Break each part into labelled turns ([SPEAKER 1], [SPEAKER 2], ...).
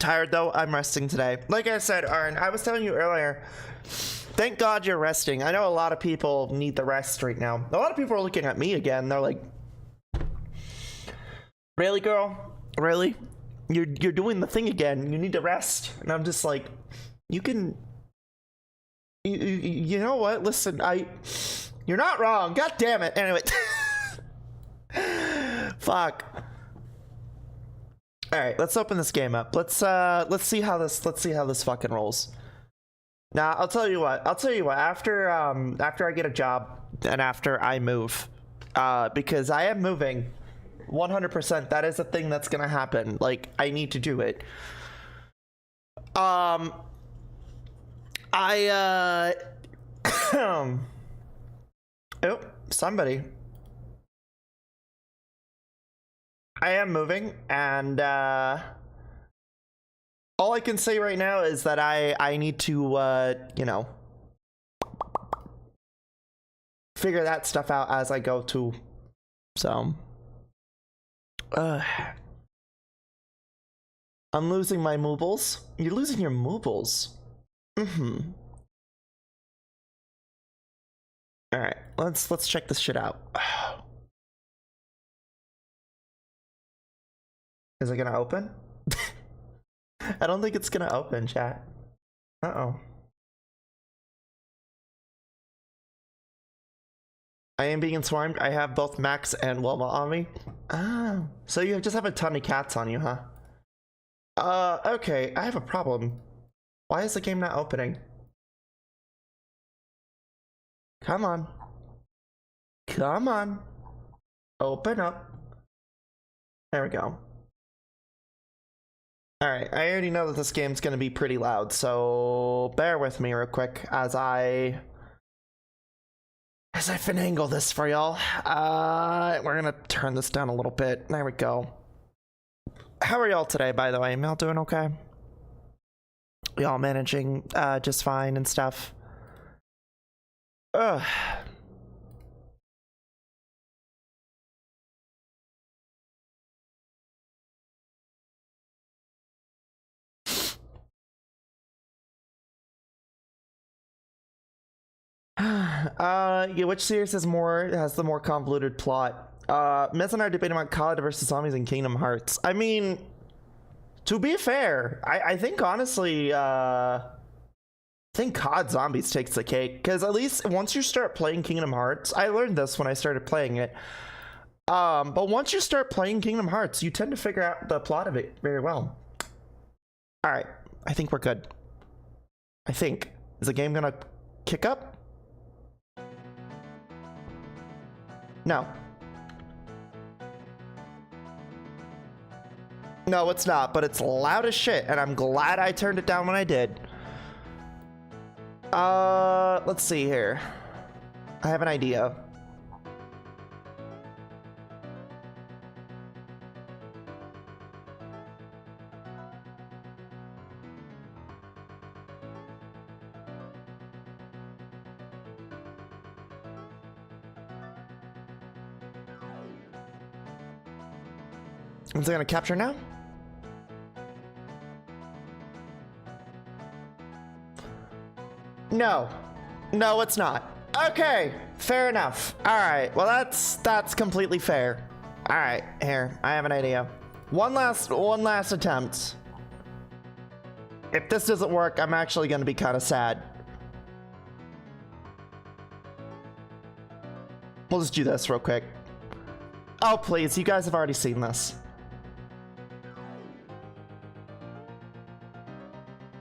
[SPEAKER 1] Tired though, I'm resting today. Like I said, Arn, I was telling you earlier, thank God you're resting. I know a lot of people need the rest right now. A lot of people are looking at me again. They're like, really, girl? Really? You're doing the thing again. You need to rest. And I'm just like, you can... You know what? Listen, you're not wrong. God damn it. Anyway. Fuck. All right, let's open this game up. Let's see how this fucking rolls. Now, I'll tell you what. After I get a job and after I move, because I am moving 100%. That is a thing that's going to happen. Like, I need to do it. Oh, somebody. I am moving, and all I can say right now is that I need to, you know, figure that stuff out as I go too. So, I'm losing my movables. You're losing your movables. Mm-hmm. All right, let's check this shit out. Is it gonna open? I don't think it's gonna open, chat. Uh-oh. I am being swarmed. I have both Max and Wilma on me. Ah, so you just have a ton of cats on you, huh? Okay, I have a problem. Why is the game not opening? Come on. Come on. Open up. There we go. Alright, I already know that this game's gonna be pretty loud, so bear with me real quick as I finagle this for y'all. We're gonna turn this down a little bit. There we go. How are y'all today, by the way? Y'all doing okay? Y'all managing just fine and stuff? Ugh. Yeah, which series has the more convoluted plot? Miz and I are debating about COD versus zombies and Kingdom Hearts. I mean, to be fair, I think honestly, I think COD Zombies takes the cake, because at least once you start playing Kingdom Hearts, I learned this when I started playing it, but once you start playing Kingdom Hearts, you tend to figure out the plot of it very well. Alright, I think we're good. I think. Is the game gonna kick up? No. No, it's not, but it's loud as shit, and I'm glad I turned it down when I did. Let's see here. I have an idea. Is it gonna capture now? No. No, it's not. Okay, fair enough. Alright, well that's completely fair. Alright, here, I have an idea. One last attempt. If this doesn't work, I'm actually gonna be kind of sad. We'll just do this real quick. Oh please, you guys have already seen this.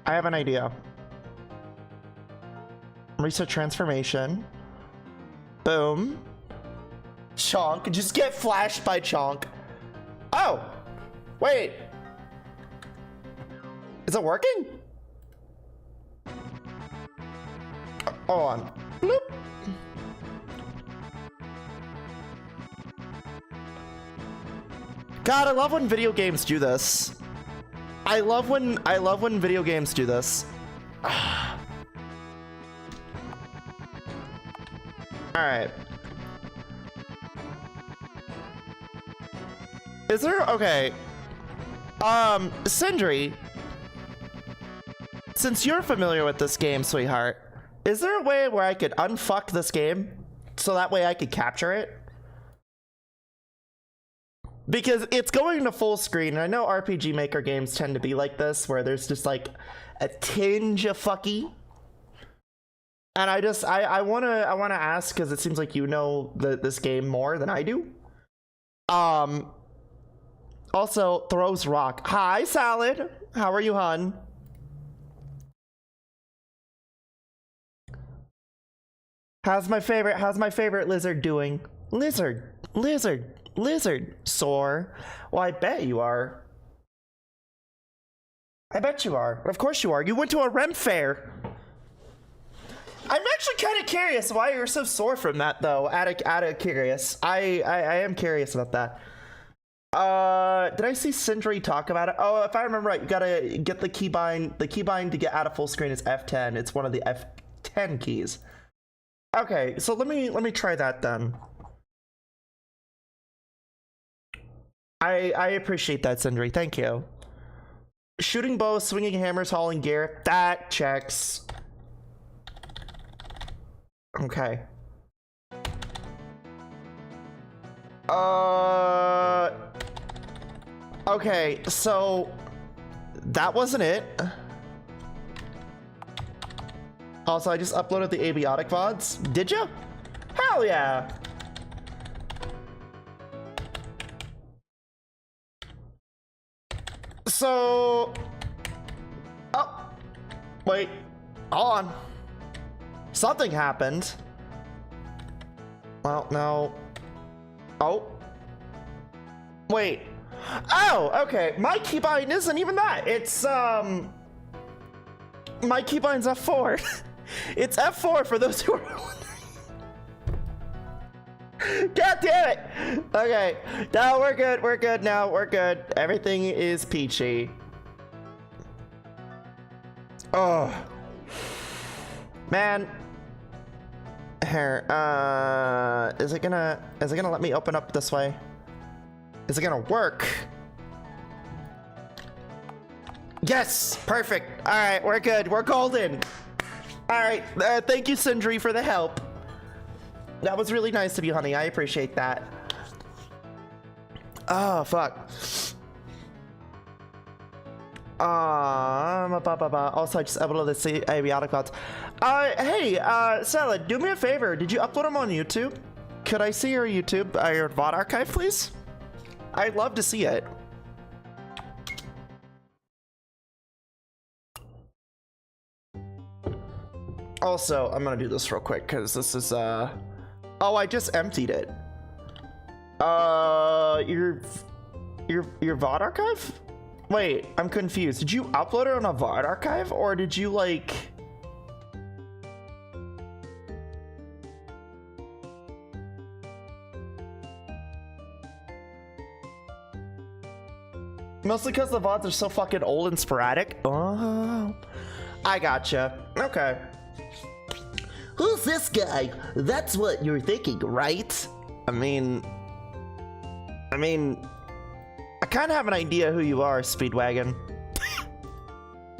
[SPEAKER 1] I have an idea. Reset transformation. Boom. Chonk. Just get flashed by Chonk. Oh! Wait. Is it working? Hold on. Bloop. God, I love when video games do this. I love when video games do this. Alright. Is there... Okay. Sindri, since you're familiar with this game, sweetheart, is there a way where I could unfuck this game so that way I could capture it? Because it's going to full screen, and I know RPG Maker games tend to be like this, where there's just like a tinge of fucky. And I wanna ask, because it seems like you know this game more than I do. Also, throws rock. Hi, Salad. How are you, hun? How's my favorite lizard doing? Lizard. Sore. Well, I bet you are. I bet you are. Of course you are. You went to a REM fair. I'm actually kind of curious why you're so sore from that, though. Out of curious. I am curious about that. Did I see Sindri talk about it? Oh, if I remember right, you gotta get the keybind. The keybind to get out of full screen is F10. It's one of the F10 keys. Okay, so let me try that then. I appreciate that, Sindri. Thank you. Shooting bows, swinging hammers, hauling gear. That checks. Okay. Okay, so that wasn't it. Also, I just uploaded the abiotic VODs. Did you? Hell yeah. So, oh, wait, hold on. Something happened. Well, no. Oh. Wait. Oh, okay. My keybind isn't even that. It's, my keybind's F4. It's F4 for those who are wondering. God damn it. Okay. No, we're good. We're good now. We're good. Everything is peachy. Oh. Man. Here, is it gonna let me open up this way? Is it gonna work? Yes, perfect. All right, we're good. We're golden. All right, thank you, Sindri, for the help. That was really nice of you, honey. I appreciate that. Oh, fuck. Also, I just uploaded the abiotic VODs. Hey, Salad, do me a favor. Did you upload them on YouTube? Could I see your YouTube, your VOD archive, please? I'd love to see it. Also, I'm gonna do this real quick because this is oh, I just emptied it. Your VOD archive? Wait, I'm confused. Did you upload it on a VOD archive, or did you like? Mostly because the VODs are so fucking old and sporadic. Oh, I gotcha. Okay. Who's this guy? That's what you're thinking, right? I mean, I kind of have an idea who you are, Speedwagon.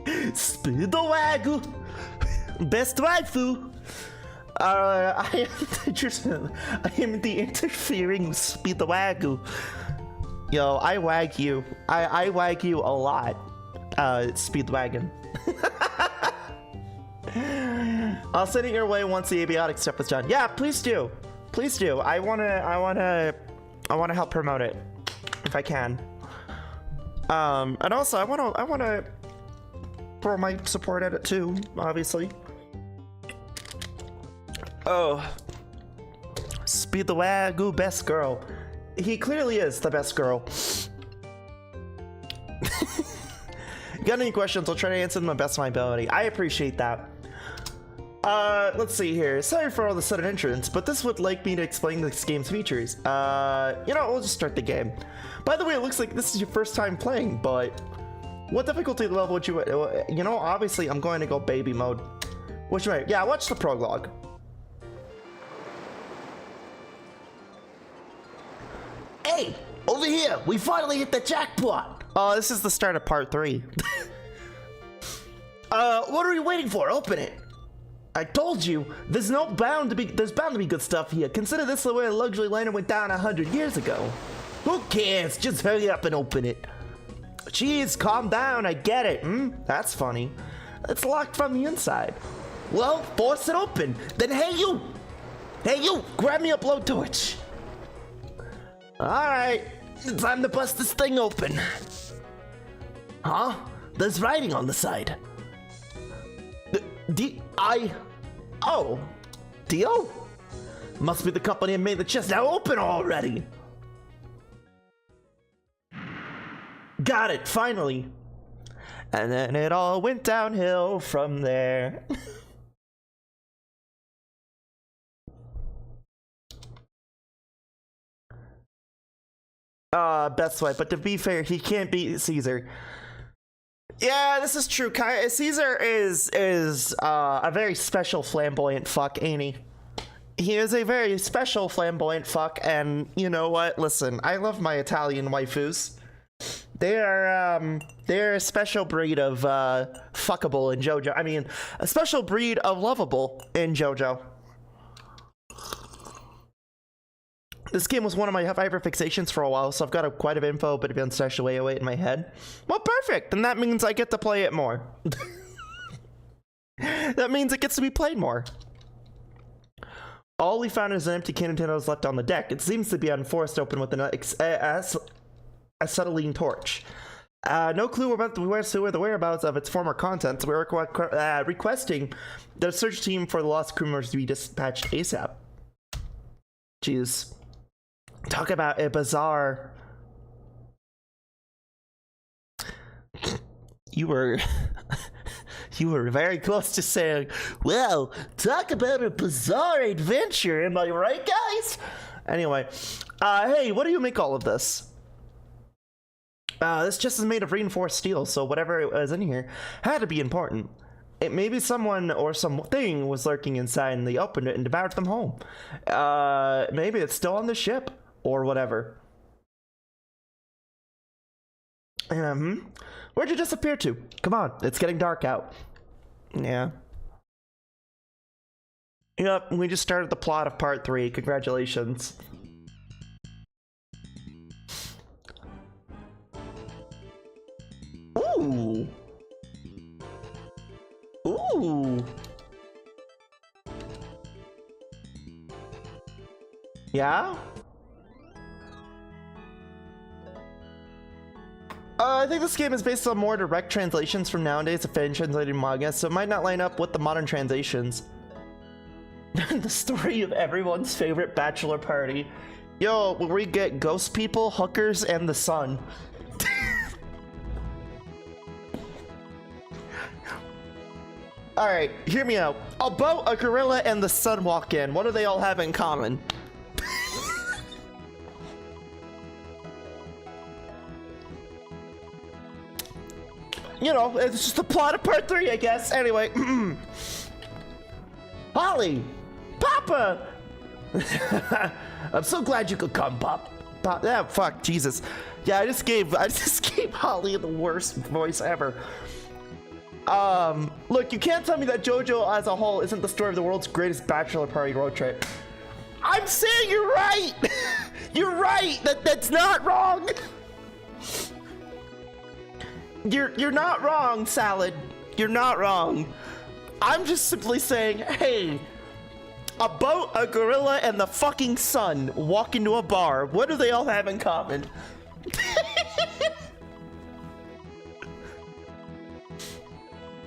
[SPEAKER 1] Speedwagon! Best waifu! I am the interfering Speedwagon. Yo, I wag you. I wag you a lot, Speedwagon. I'll send it your way once the abiotic stuff is done. Yeah, please do. Please do. I wanna help promote it if I can. And also I wanna throw my support at it too, obviously. Oh, Speedwagon, best girl. He clearly is the best girl. Got any questions? I'll try to answer them the best of my ability. I appreciate that. Let's see here. Sorry for all the sudden entrance, but this would like me to explain this game's features. You know, we'll just start the game. By the way, it looks like this is your first time playing, but what difficulty level would you, you know, obviously I'm going to go baby mode. Which way? Yeah, watch the prologue. Hey, over here, we finally hit the jackpot. Oh, this is the start of part 3. What are we waiting for? Open it. I told you, there's bound to be good stuff here. Consider this the way a luxury liner went down 100 years ago. Who cares? Just hurry up and open it. Jeez, calm down. I get it. That's funny. It's locked from the inside. Well, force it open. Then hey you, grab me a blowtorch. All right, time to bust this thing open. Huh? There's writing on the side. Oh, Dio? Must be the company that made the chest. Now open already. Got it, finally. And then it all went downhill from there. Best way, but to be fair, he can't beat Caesar. Yeah, this is true. Caesar is a very special flamboyant fuck, ain't he? He is a very special flamboyant fuck, and you know what? Listen, I love my Italian waifus. They're a special breed of fuckable in JoJo. I mean, a special breed of lovable in JoJo. This game was one of my hyperfixations for a while, so I've got quite a bit of info, but it's stashed away in my head. Well, perfect. And that means I get to play it more. That means it gets to be played more. All we found is an empty can of Nintendo's left on the deck. It seems to be unforced open with an acetylene torch. No clue about the whereabouts of its former contents. We're requesting the search team for the lost crew members to be dispatched ASAP. Jeez. Talk about a bizarre... You were very close to saying, well, talk about a bizarre adventure, am I right, guys? Anyway, hey, what do you make all of this? This chest is made of reinforced steel, so whatever it was in here had to be important. It maybe someone or something was lurking inside and they opened it and devoured them home. Maybe it's still on the ship or whatever. Where'd you disappear to? Come on, it's getting dark out. Yeah. Yep, we just started the plot of part 3. Congratulations. Ooh. Ooh. Yeah? I think this game is based on more direct translations from nowadays of fan translated manga, so it might not line up with the modern translations. The story of everyone's favorite bachelor party. Yo, where we get ghost people, hookers, and the sun. Alright, hear me out. A boat, a gorilla, and the sun walk in. What do they all have in common? You know, it's just the plot of part 3, I guess. Anyway. Holly! Papa! I'm so glad you could come, Pop. Yeah, fuck, Jesus. Yeah, I just gave Holly the worst voice ever. Look, you can't tell me that JoJo as a whole isn't the story of the world's greatest bachelor party road trip. I'm saying you're right! You're right! That's not wrong! You're not wrong, Salad. You're not wrong. I'm just simply saying, hey, a boat, a gorilla, and the fucking sun walk into a bar. What do they all have in common?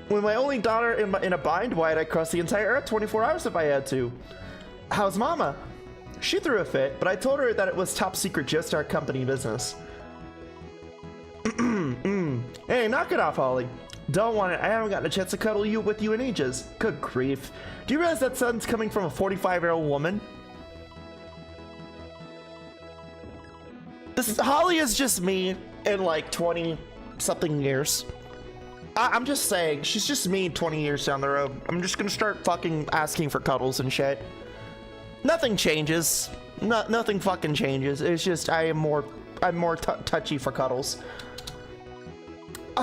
[SPEAKER 1] With my only daughter in a bind, why'd I cross the entire earth 24 hours if I had to? How's Mama? She threw a fit, but I told her that it was top secret, just our company business. Hey, knock it off, Holly. Don't want it. I haven't gotten a chance to cuddle with you in ages. Good grief. Do you realize that son's coming from a 45-year-old woman? Holly is just me in like 20-something years. I'm just saying, she's just me 20 years down the road. I'm just gonna start fucking asking for cuddles and shit. Nothing changes. Nothing fucking changes. It's just I'm more touchy for cuddles.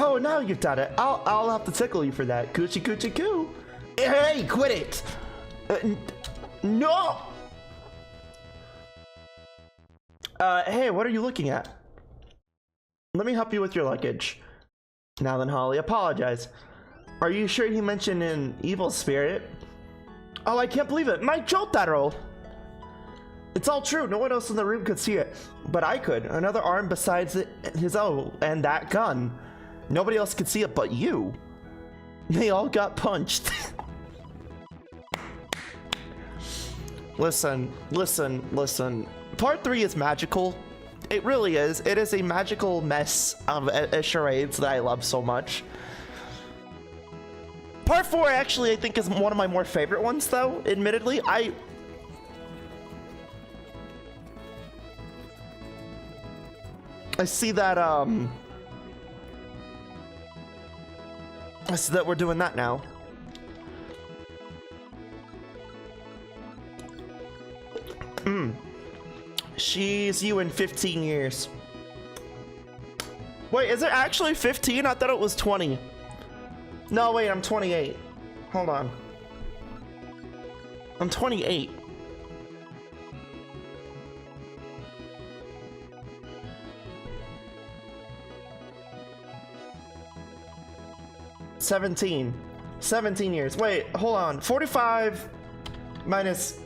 [SPEAKER 1] Oh, now you've done it. I'll have to tickle you for that. Coochie coochie coo. Hey, quit it. No. Hey, what are you looking at? Let me help you with your luggage. Now then, Holly, apologize. Are you sure he mentioned an evil spirit? Oh, I can't believe it. My Jotaro! It's all true. No one else in the room could see it. But I could. Another arm besides his own and that gun. Nobody else could see it but you. They all got punched. Listen. Part 3 is magical. It really is. It is a magical mess of charades that I love so much. Part 4 actually I think is one of my more favorite ones though, admittedly. I see that we're doing that now. She's you in 15 years. Wait, is it actually 15? I thought it was 20. No, wait, I'm 28. Hold on. I'm 28. $17 years. Wait, hold on. 45 minus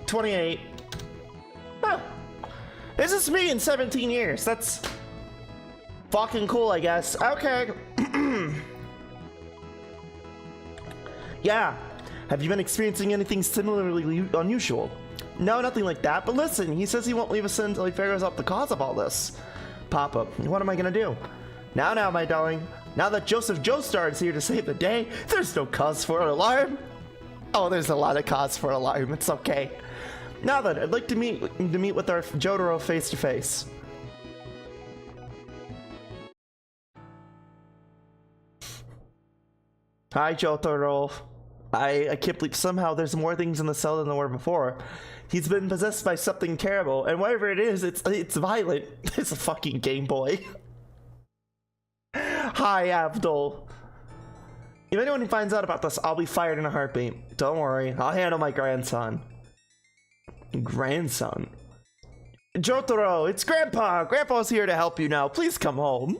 [SPEAKER 1] 28. Huh. This is me in 17 years. That's fucking cool, I guess. Okay. Yeah. Have you been experiencing anything similarly unusual? No, nothing like that. But listen, he says he won't leave us until he figures out the cause of all this. Papa, what am I gonna do? Now, my darling. Now that Joseph Joestar is here to save the day, there's no cause for alarm. Oh, there's a lot of cause for alarm. It's okay. Now then, I'd like to meet with our Jotaro face to face. Hi, Jotaro. I can't believe somehow there's more things in the cell than there were before. He's been possessed by something terrible, and whatever it is, it's violent. It's a fucking Game Boy. Hi, Abdul. If anyone finds out about this, I'll be fired in a heartbeat. Don't worry, I'll handle my grandson. Grandson? Jotaro, it's Grandpa! Grandpa's here to help you now. Please come home.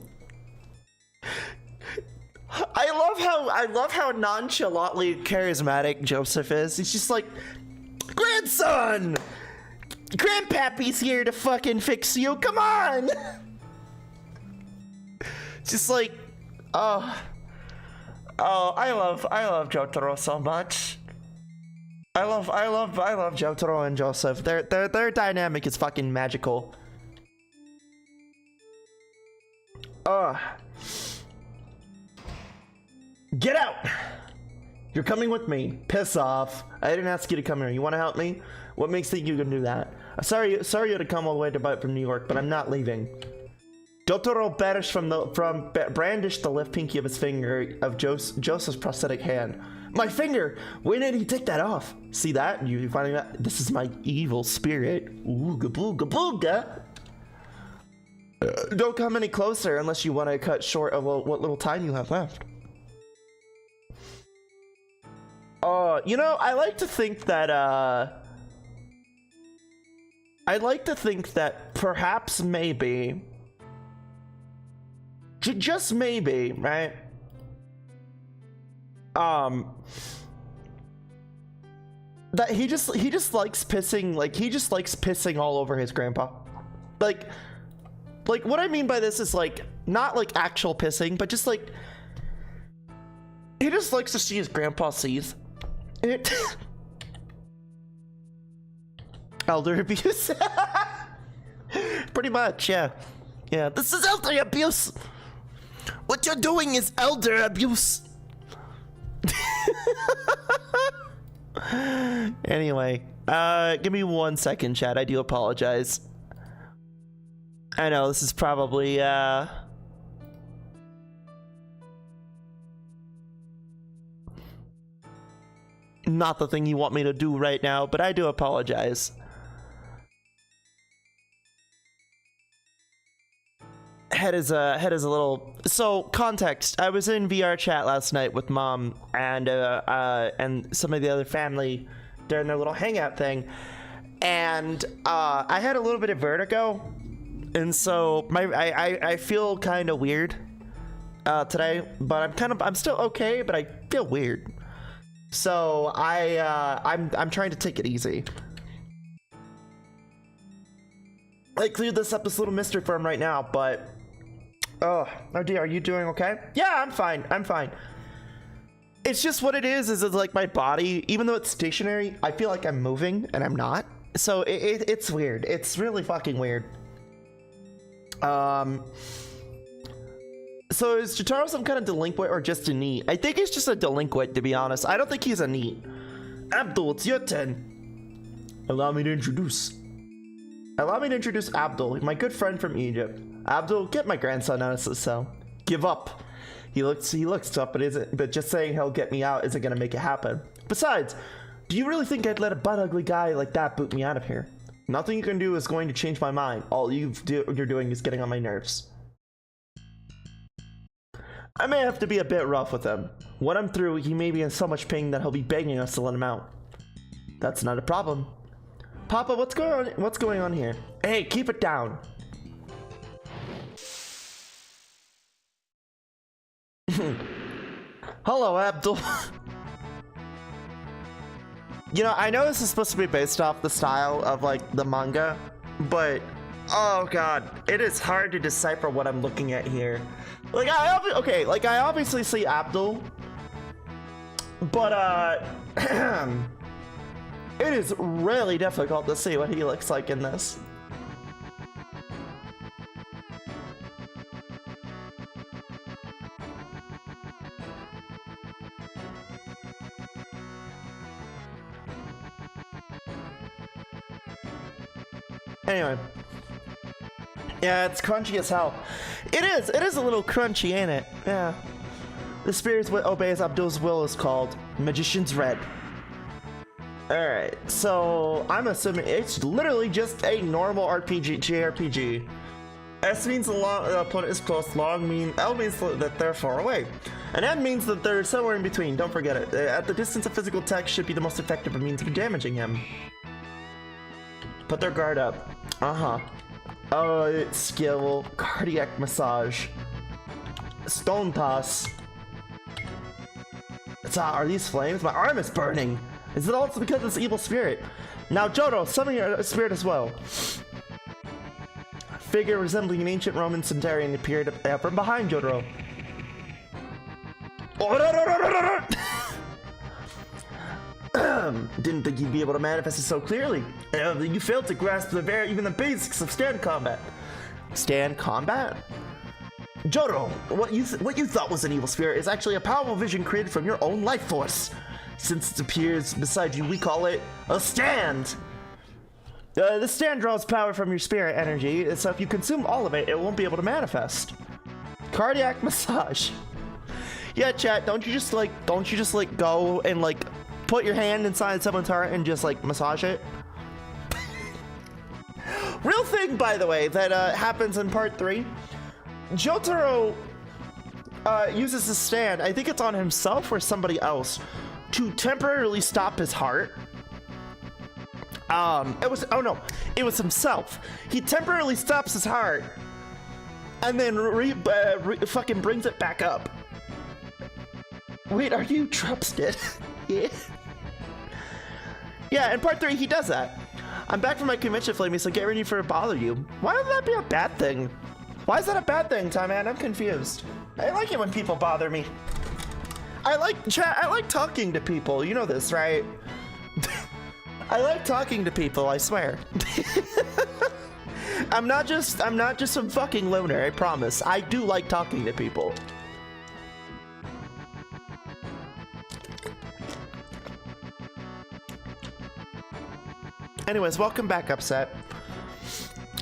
[SPEAKER 1] I love how nonchalantly charismatic Joseph is. He's just like, grandson! Grandpappy's here to fucking fix you. Come on! Just like, oh, I love Jotaro so much. I love Jotaro and Joseph. Their dynamic is fucking magical. Get out! You're coming with me. Piss off. I didn't ask you to come here. You want to help me? What makes you think you can do that? Sorry you had to come all the way from New York, but I'm not leaving. Jotaro brandished the left pinky of his finger of Joseph's prosthetic hand. My finger! When did he take that off? See that? You finding that? This is my evil spirit. Ooga booga booga. Don't come any closer unless you want to cut short of what little time you have left. You know, I like to think that perhaps maybe, just maybe, right? That he just likes pissing, like he just likes pissing all over his grandpa. Like what I mean by this is like not like actual pissing, but just like he just likes to see his grandpa seethe. Elder abuse. Pretty much, yeah. Yeah, this is elder abuse. What you're doing is elder abuse. Anyway, give me 1 second, chat. I do apologize. I know this is probably not the thing you want me to do right now, but I do apologize. head is a little. So context: I was in VR chat last night with mom and some of the other family during their little hangout thing, and I had a little bit of vertigo, and so I feel kind of weird today, but I'm still okay, but I feel weird. So I'm trying to take it easy. I cleared this up, this little mystery for him right now, but oh dear, are you doing okay? Yeah, I'm fine. It's just what it is it's like my body, even though it's stationary, I feel like I'm moving and I'm not. So it's weird. It's really fucking weird. So is Jotaro some kind of delinquent or just a NEET? I think he's just a delinquent, to be honest. I don't think he's a NEET. Abdul, it's your turn. Allow me to introduce Abdul, my good friend from Egypt. Abdul, get my grandson out of the cell. Give up. He looks tough, but just saying he'll get me out isn't gonna make it happen. Besides, do you really think I'd let a butt ugly guy like that boot me out of here? Nothing you can do is going to change my mind. All you're doing is getting on my nerves. I may have to be a bit rough with him. When I'm through, he may be in so much pain that he'll be begging us to let him out. That's not a problem. Papa, what's going on here? Hey, keep it down. Hello, Abdul. You know, I know this is supposed to be based off the style of like the manga, but oh god, it is hard to decipher what I'm looking at here. Like I obviously see Abdul, but it is really difficult to see what he looks like in this. Anyway. Yeah, it's crunchy as hell. It is a little crunchy, ain't it? Yeah. The spirit obeys Abdul's will is called Magician's Red. Alright, so I'm assuming it's literally just a normal JRPG. S means the opponent is close, long means L means that they're far away. And N means that they're somewhere in between, don't forget it. At the distance of physical text should be the most effective means of damaging him. Put their guard up. Skill, cardiac massage, stone toss. Are these flames? My arm is burning. Is it also because of this evil spirit? Now, Jojo, summon your spirit as well. Figure resembling an ancient Roman centurion appeared from behind Jojo. Didn't think you'd be able to manifest it so clearly. You failed to grasp even the basics of stand combat. Stand combat? Jojo, what you thought was an evil spirit is actually a powerful vision created from your own life force. Since it appears beside you, we call it a stand. The stand draws power from your spirit energy, so if you consume all of it, it won't be able to manifest. Cardiac massage. Yeah, chat, don't you just go and like put your hand inside someone's heart and just like massage it? Real thing, by the way, that happens in part 3. Jotaro uses his stand, I think it's on himself or somebody else, to temporarily stop his heart. It was himself. He temporarily stops his heart and then fucking brings it back up. Wait, are you Trupstead? Yeah. Yeah, in part 3 he does that. I'm back from my convention, Flamie, so get ready for it to bother you. Why would that be a bad thing? Why is that a bad thing, Time Man? I'm confused. I like it when people bother me. I like talking to people. You know this, right? I like talking to people, I swear. I'm not just some fucking loner, I promise. I do like talking to people. Anyways, welcome back, Upset.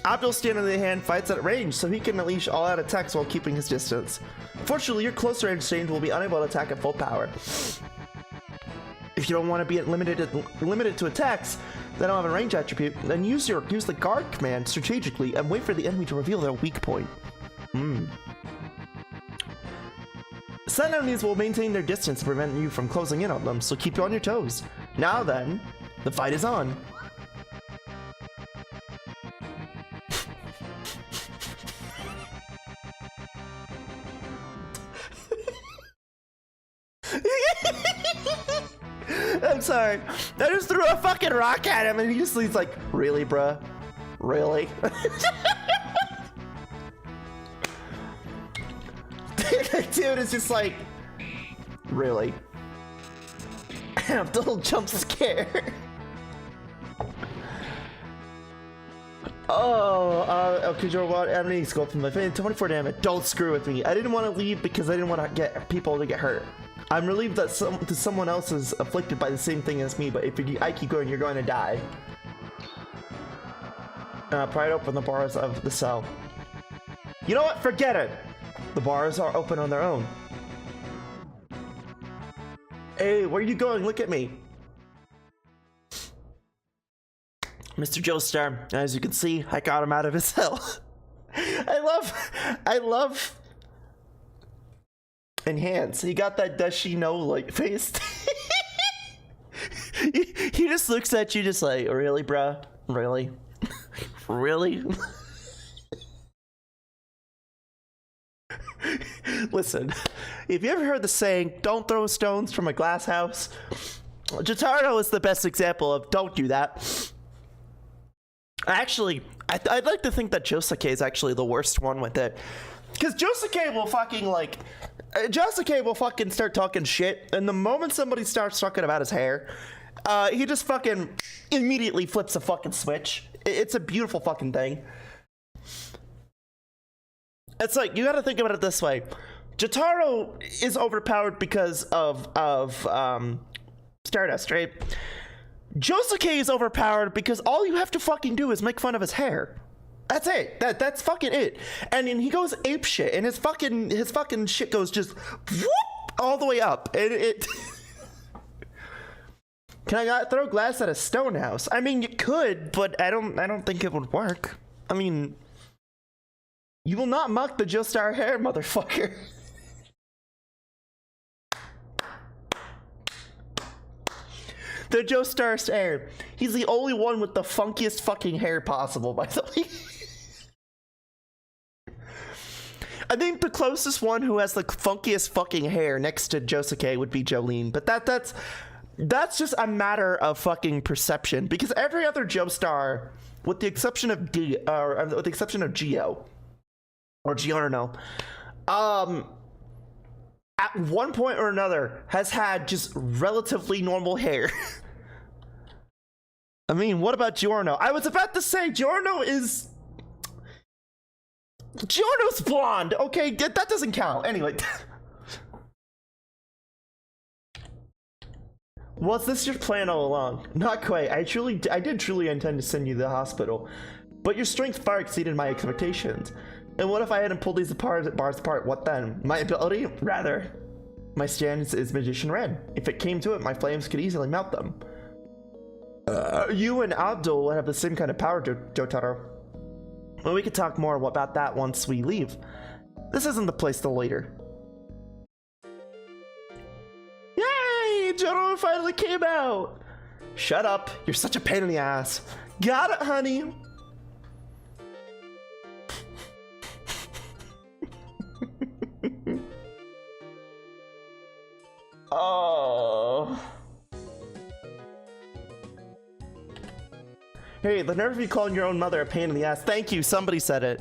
[SPEAKER 1] Abdul's stand on the hand fights at range, so he can unleash all out attacks while keeping his distance. Fortunately, your close range range will be unable to attack at full power. If you don't want to be limited to attacks that don't have a range attribute, then use the guard command strategically and wait for the enemy to reveal their weak point. Sun enemies will maintain their distance to prevent you from closing in on them, so keep you on your toes. Now then, the fight is on. I'm sorry. I just threw a fucking rock at him and he's like, really, bruh? Really? Dude is just like, really? A little jump scare. Okay, Jojo, what enemy scope from my face? 24 damage. Don't screw with me. I didn't want to leave because I didn't want to get people to get hurt. I'm relieved that someone else is afflicted by the same thing as me, but if I keep going, you're going to die. Pry it open the bars of the cell. You know what? Forget it. The bars are open on their own. Hey, where are you going? Look at me. Mr. Joestar, as you can see, I got him out of his cell. I love Enhance. He got that does she know like face. He just looks at you just like, really, bruh? Really? Really? Listen, if you ever heard the saying, don't throw stones from a glass house, Jotaro is the best example of don't do that. Actually, I'd like to think that Josuke is actually the worst one with it. Because Josuke will fucking start talking shit, and the moment somebody starts talking about his hair, he just fucking immediately flips a fucking switch. It's a beautiful fucking thing. It's like, you gotta think about it this way. Jotaro is overpowered because of Stardust, right? Josuke is overpowered because all you have to fucking do is make fun of his hair. That's it. That's fucking it. And then he goes ape shit, and his fucking shit goes just whoop, all the way up. And it Can I throw glass at a stone house? I mean, you could, but I don't think it would work. I mean, you will not mock the Joestar hair, motherfucker. The Joestar's hair. He's the only one with the funkiest fucking hair possible, by the way. I think the closest one who has the funkiest fucking hair next to Josuke would be Jolene, but that's just a matter of fucking perception, because every other Joestar, with the exception of Gio or Giorno, at one point or another has had just relatively normal hair. I mean, what about Giorno? I was about to say Giorno's blonde. Okay, that doesn't count. Anyway. Was this your plan all along? Not quite. I did truly intend to send you to the hospital, but your strength far exceeded my expectations. And what if I hadn't pulled these bars apart? What then? My ability? Rather, my stance is Magician Red. If it came to it, my flames could easily melt them. You and Abdul have the same kind of power, Jotaro. Well, we could talk more about that once we leave. This isn't the place till later. Yay! Jotaro finally came out! Shut up. You're such a pain in the ass. Got it, honey. Oh. Hey, the nerve of you calling your own mother a pain in the ass. Thank you, somebody said it.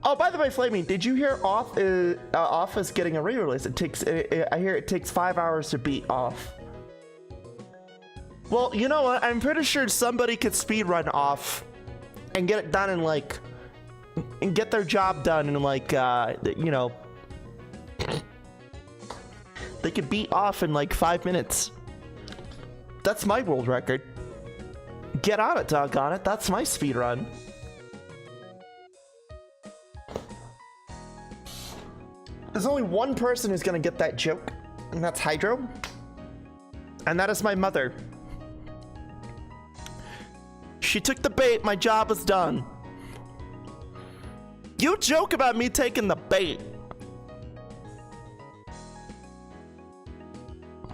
[SPEAKER 1] Oh, by the way, Flamie, did you hear Off is getting a re-release? I hear it takes 5 hours to beat Off. Well, you know what? I'm pretty sure somebody could speedrun Off and get it done in like, and get their job done in like, you know, they could beat Off in like 5 minutes. That's my world record. Get on it, doggone it. That's my speed run. There's only one person who's gonna get that joke, and that's Hydro. And that is my mother. She took the bait. My job is done. You joke about me taking the bait.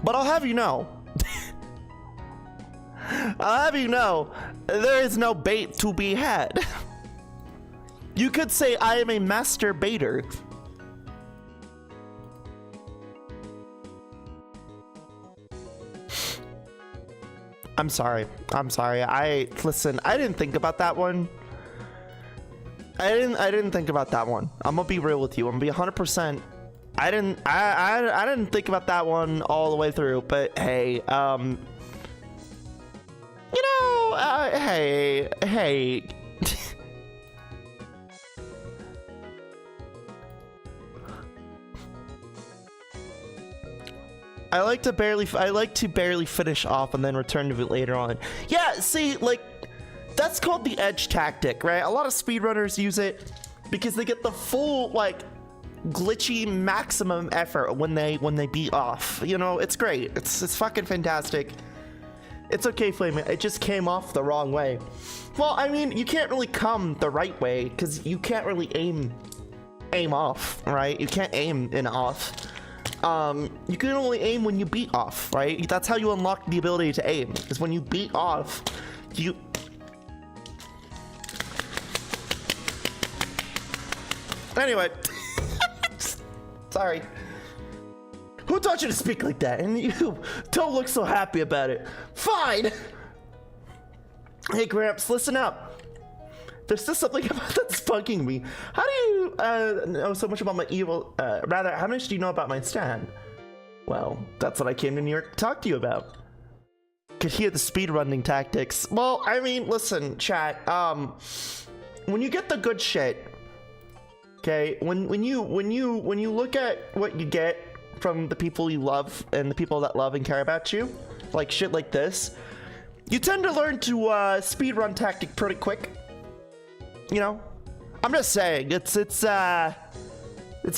[SPEAKER 1] But I'll have you know. I'll have you know, there is no bait to be had. You could say I am a master baiter. I'm sorry. Listen, I didn't think about that one. I didn't think about that one. I'm gonna be real with you. I'm gonna be 100%. I didn't think about that one all the way through, but hey, you know, hey. I like to barely finish off and then return to it later on. Yeah, see, like, that's called the edge tactic, right? A lot of speedrunners use it because they get the full, like, glitchy maximum effort when they beat off. You know, it's great. It's fucking fantastic. It's okay, Flamie. It just came off the wrong way. Well, I mean, you can't really come the right way because you can't really aim off, right? You can't aim in off. You can only aim when you beat off, right? That's how you unlock the ability to aim, is when you beat off, you... Anyway. Sorry. Who taught you to speak like that? And you don't look so happy about it. Fine! Hey, Gramps, listen up. There's still something about that's bugging me. How do you know so much about my evil, rather, how much do you know about my stand? Well, that's what I came to New York to talk to you about. Could hear the speedrunning tactics. Well, I mean, listen, chat, when you get the good shit, okay, when you look at what you get from the people you love and the people that love and care about you, like shit like this, you tend to learn to speedrun tactic pretty quick. You know, I'm just saying, it's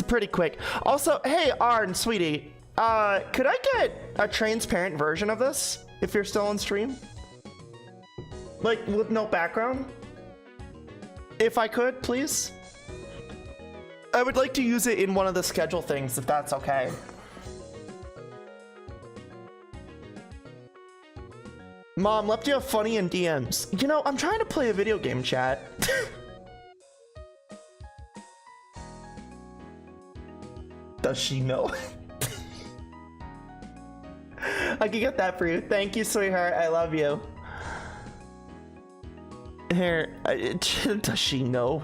[SPEAKER 1] pretty quick. Also, hey, Arn, sweetie, could I get a transparent version of this if you're still on stream? Like, with no background? If I could, please? I would like to use it in one of the schedule things, if that's okay. Mom, left you a funny in DMs. You know, I'm trying to play a video game, chat. Does she know? I can get that for you. Thank you, sweetheart. I love you. Here, does she know?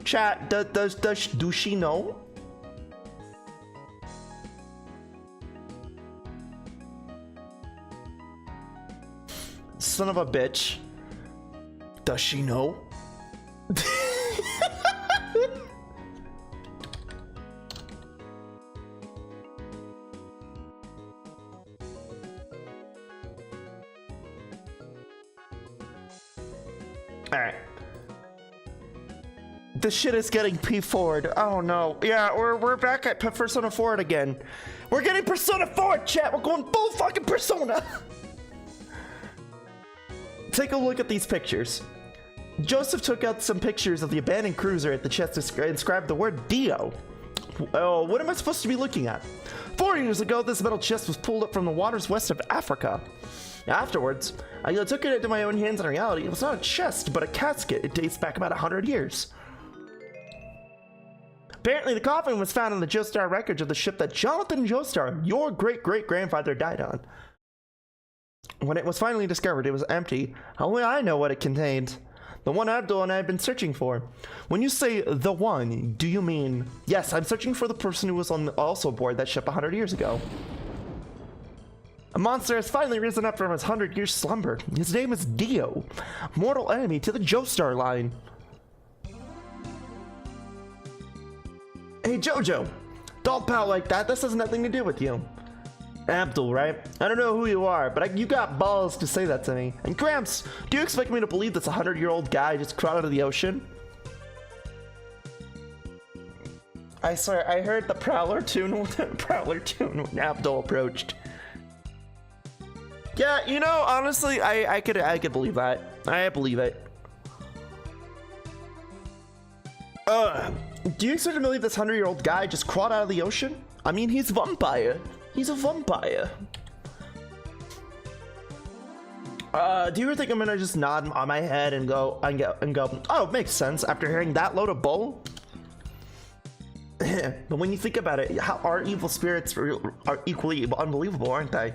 [SPEAKER 1] Chat, do she know? Son of a bitch. Does she know? Alright. This shit is getting P4'd. Oh no. Yeah, we're back at Persona 4 again. We're getting Persona 4, chat. We're going full fucking Persona. Take a look at these pictures. Joseph took out some pictures of the abandoned cruiser at the chest inscribed the word Dio. Oh, what am I supposed to be looking at? 4 years ago, this metal chest was pulled up from the waters west of Africa. Afterwards, I took it into my own hands. In reality, it was not a chest, but a casket. It dates back about 100 years. Apparently, the coffin was found in the Joestar wreckage of the ship that Jonathan Joestar, your great-great-grandfather, died on. When it was finally discovered, it was empty. Only I know what it contained. The one Abdul and I have been searching for. When you say the one, do you mean... Yes, I'm searching for the person who was also aboard that ship 100 years ago. A monster has finally risen up from his 100-year slumber. His name is Dio, mortal enemy to the Joestar line. Hey Jojo, don't pout like that. This has nothing to do with you. Abdul, right? I don't know who you are, but you got balls to say that to me. And Gramps, do you expect me to believe that's a 100-year-old guy just crawled out of the ocean? I swear, I heard the Prowler tune when Abdul approached. Yeah, you know, honestly, I could believe that. I believe it. Do you expect to believe this 100-year-old guy just crawled out of the ocean? I mean, he's a vampire. He's a vampire. Do you ever think I'm gonna just nod on my head and go, oh, it makes sense after hearing that load of bull? But when you think about it, how our evil spirits are equally unbelievable, aren't they?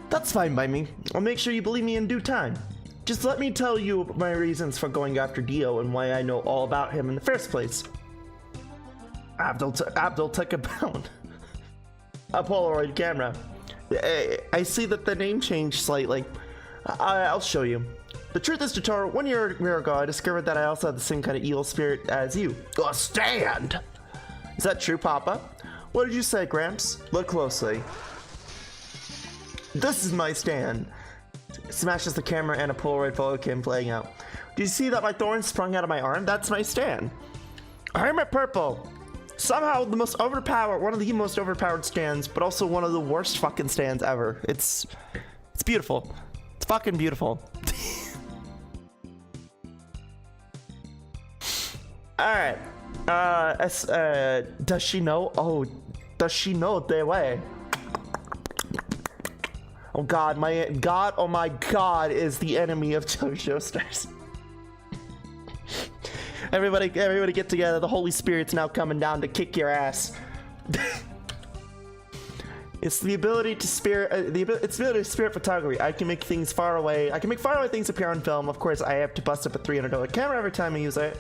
[SPEAKER 1] That's fine by me. I'll make sure you believe me in due time. Just let me tell you my reasons for going after Dio and why I know all about him in the first place. Abdul took a Polaroid camera. I see that the name changed slightly. I'll show you. The truth is, Jotaro, 1 year ago, I discovered that I also had the same kind of evil spirit as you. A stand! Is that true, Papa? What did you say, Gramps? Look closely. This is my stand. Smashes the camera and a Polaroid photo came playing out. Do you see that my thorn sprung out of my arm? That's my stand. Hermit Purple. Somehow one of the most overpowered stands, but also one of the worst fucking stands ever. It's beautiful. It's fucking beautiful. Alright. Does she know? Oh, does she know the way? Oh god, oh my god is the enemy of Jojo stars. Everybody get together. The Holy Spirit's now coming down to kick your ass. It's the ability to spirit photography. I can make things far away. I can make faraway things appear on film. Of course, I have to bust up a $300 camera every time I use it.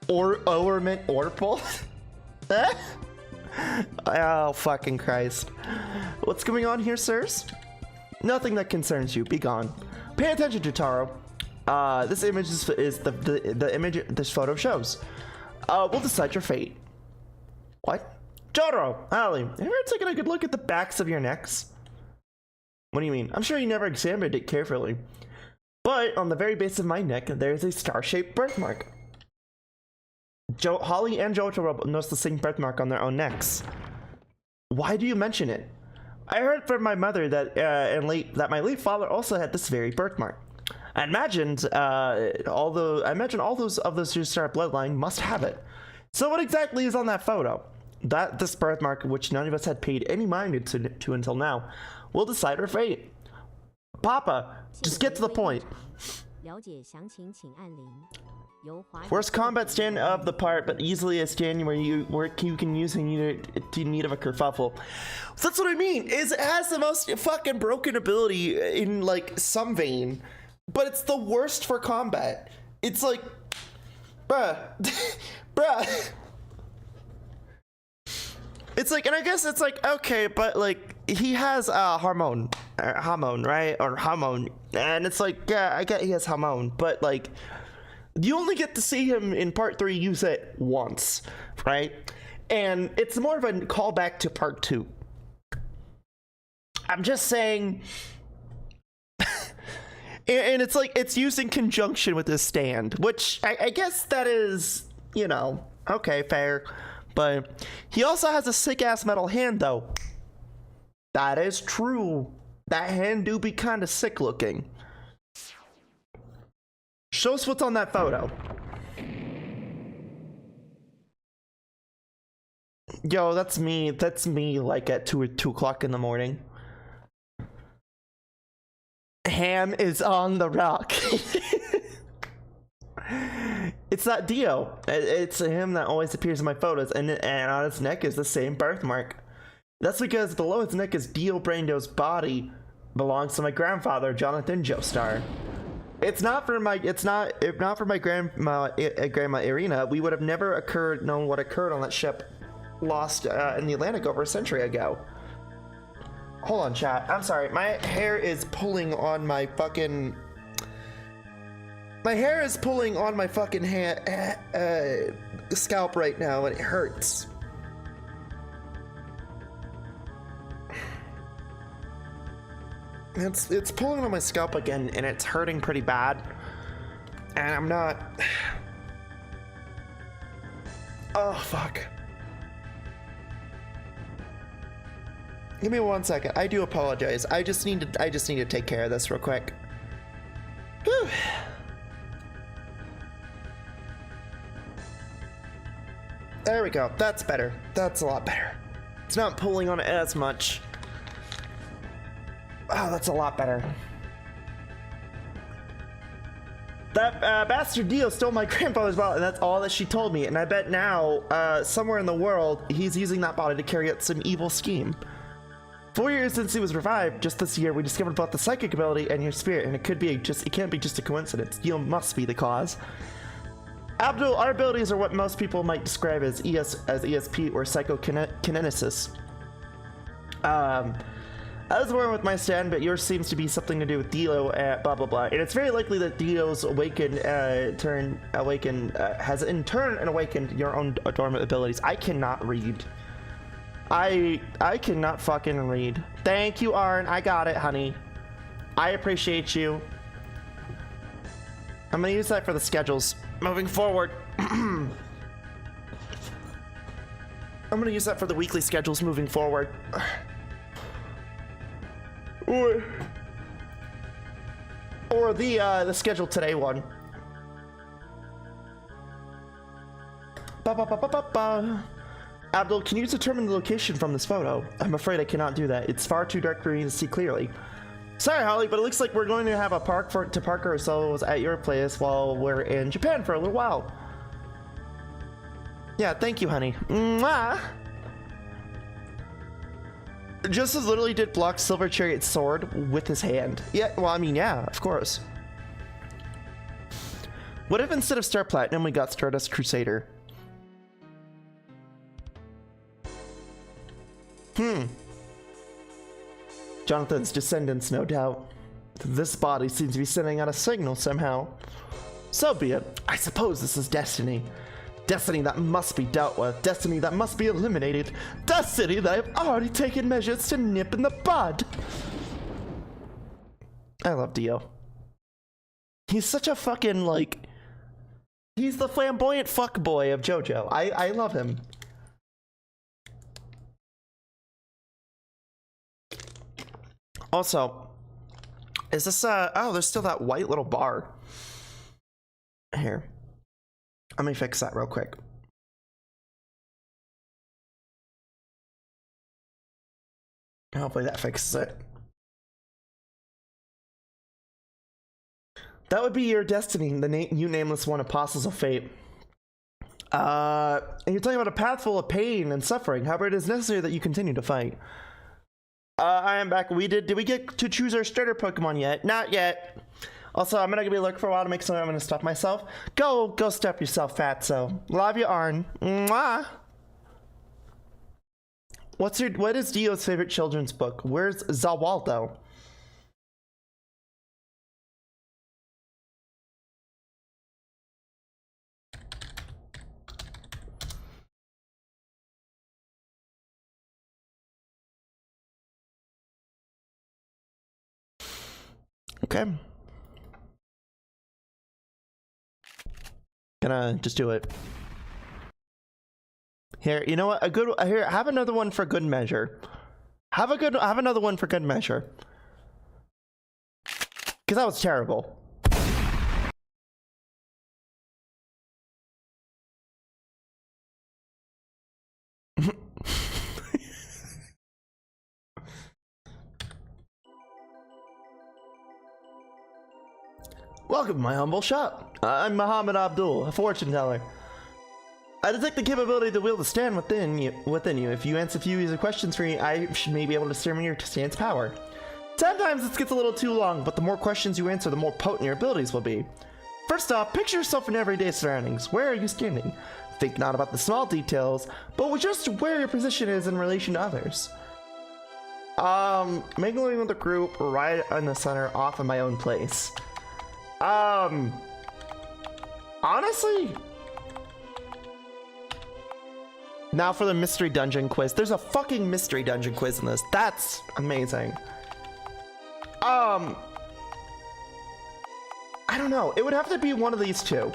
[SPEAKER 1] Orpal? Oh, fucking Christ. What's going on here, sirs? Nothing that concerns you. Be gone. Pay attention, Jotaro. This image is the image this photo shows. We'll decide your fate. What? Jotaro, Ali, have you ever taken a good look at the backs of your necks? What do you mean? I'm sure you never examined it carefully. But on the very base of my neck, there's a star-shaped birthmark. Holly and Jojo noticed the same birthmark on their own necks. Why do you mention it? I heard from my mother that my late father also had this very birthmark. I imagine all those of the Star bloodline must have it. So what exactly is on that photo? This birthmark, which none of us had paid any mind to until now, will decide our fate. Papa, just get to the point. Worst combat stand of the part, but easily a stand where you can use in need of a kerfuffle. So that's what I mean. Is it has the most fucking broken ability in like some vein, but it's the worst for combat. It's like, bruh, bruh. It's like, and I guess it's like, okay, but like he has Hamon, right? Or Hamon, and it's like, yeah, I get he has Hamon, but like, you only get to see him in part 3 use it once, right? And it's more of a callback to part 2. I'm just saying, and it's like, it's used in conjunction with this stand, which I guess that is, you know, okay, fair. But he also has a sick-ass metal hand, though. That is true. That hand do be kind of sick looking. Show us what's on that photo. Yo, that's me. That's me, like at 2 o'clock in the morning. Ham is on the rock. It's not Dio. It's him that always appears in my photos, and on his neck is the same birthmark. That's because below his neck is Dio Brando's body belongs to my grandfather, Jonathan Joestar. It's not for my. It's not. If not for my grandma Irina, we would have never known what occurred on that ship lost in the Atlantic over a century ago. Hold on, chat. I'm sorry. My hair is pulling on my fucking. My hair is pulling on my fucking scalp right now, and it hurts. It's pulling on my scalp again, and it's hurting pretty bad. And I'm not. Oh fuck. Give me 1 second. I do apologize. I just need to take care of this real quick. Whew. we go. That's better. That's a lot better. It's not pulling on it as much. Oh, that's a lot better. That bastard Dio stole my grandfather's bottle, and that's all that she told me. And I bet now, somewhere in the world, he's using that bottle to carry out some evil scheme. 4 years since he was revived, just this year, we discovered both the psychic ability and your spirit, and it can't be just a coincidence. Dio must be the cause. Abdul, our abilities are what most people might describe as ESP or psychokinesis. I was born with my stand, but yours seems to be something to do with Dio, blah blah blah. And it's very likely that Dio's has in turn awakened your own dormant abilities. I cannot read. I cannot fucking read. Thank you, Arn. I got it, honey. I appreciate you. I'm gonna use that for the schedules moving forward. I'm gonna use that for the weekly schedules moving forward. Or the schedule today one. Abdul, can you determine the location from this photo? I'm afraid I cannot do that. It's far too dark for me to see clearly. Sorry, Holly, but it looks like we're going to have a park to park ourselves at your place while we're in Japan for a little while. Yeah, thank you, honey. Mwah! Justice literally did block Silver Chariot's sword with his hand. Yeah, well, I mean, yeah, of course. What if instead of Star Platinum, we got Stardust Crusader? Jonathan's descendants, no doubt. This body seems to be sending out a signal somehow. So be it. I suppose this is destiny. Destiny that must be dealt with. Destiny that must be eliminated. Destiny that I've already taken measures to nip in the bud. I love Dio. He's such a fucking, like... He's the flamboyant fuckboy of Jojo. I love him. Also, is this, oh, there's still that white little bar. Here. Let me fix that real quick. Hopefully that fixes it. That would be your destiny, you nameless one, Apostles of Fate. And you're talking about a path full of pain and suffering. However, it is necessary that you continue to fight. I am back. Did we get to choose our starter Pokemon yet? Not yet. Also, I'm gonna be looking for a while to make something. I'm gonna stop myself. Go step yourself, Fatso. Love you, Arn. Mwah. What is Dio's favorite children's book? Where's Zawaldo? Okay. Gonna just do it. Here, you know what? Here, have another one for good measure. Have another one for good measure. Cause that was terrible. Welcome to my humble shop. I'm Muhammad Abdul, a fortune teller. I detect the capability to wield the stand within you. If you answer a few easy questions for me, I should maybe be able to determine your stand's power. Sometimes it gets a little too long, but the more questions you answer, the more potent your abilities will be. First off, picture yourself in everyday surroundings. Where are you standing? Think not about the small details, but just where your position is in relation to others. Mingling with the group, right in the center, off in my own place. Honestly, now for the mystery dungeon quiz. There's a fucking mystery dungeon quiz in this. That's amazing. I don't know. It would have to be one of these two,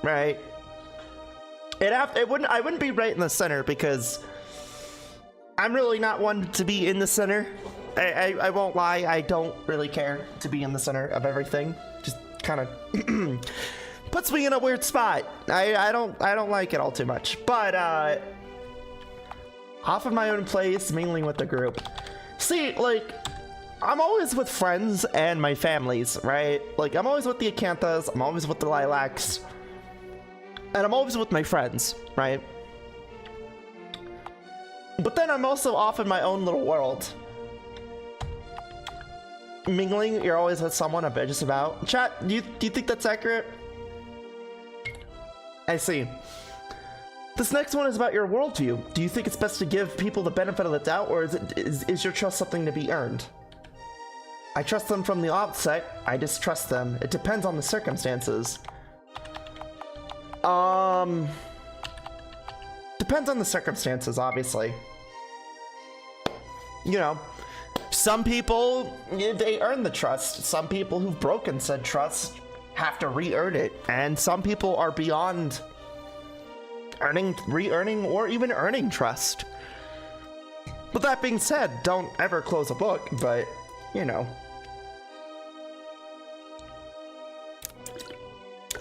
[SPEAKER 1] right? I wouldn't be right in the center because I'm really not one to be in the center. I won't lie. I don't really care to be in the center of everything. Just kind of puts me in a weird spot. I don't like it all too much. But Off in my own place, mingling with the group. See, like, I'm always with friends and my families, right? Like, I'm always with the Acanthas, I'm always with the Lilacs, and I'm always with my friends, right? But then I'm also off in my own little world. Mingling, you're always with someone, I bet just about. Chat, do you think that's accurate? I see. This next one is about your worldview. Do you think it's best to give people the benefit of the doubt, or is your trust something to be earned? I trust them from the outset. I distrust them. It depends on the circumstances. Depends on the circumstances, obviously. You know, some people, they earn the trust. Some people who've broken said trust have to re-earn it. And some people are beyond re-earning, or even earning trust. But that being said, don't ever close a book, but, you know.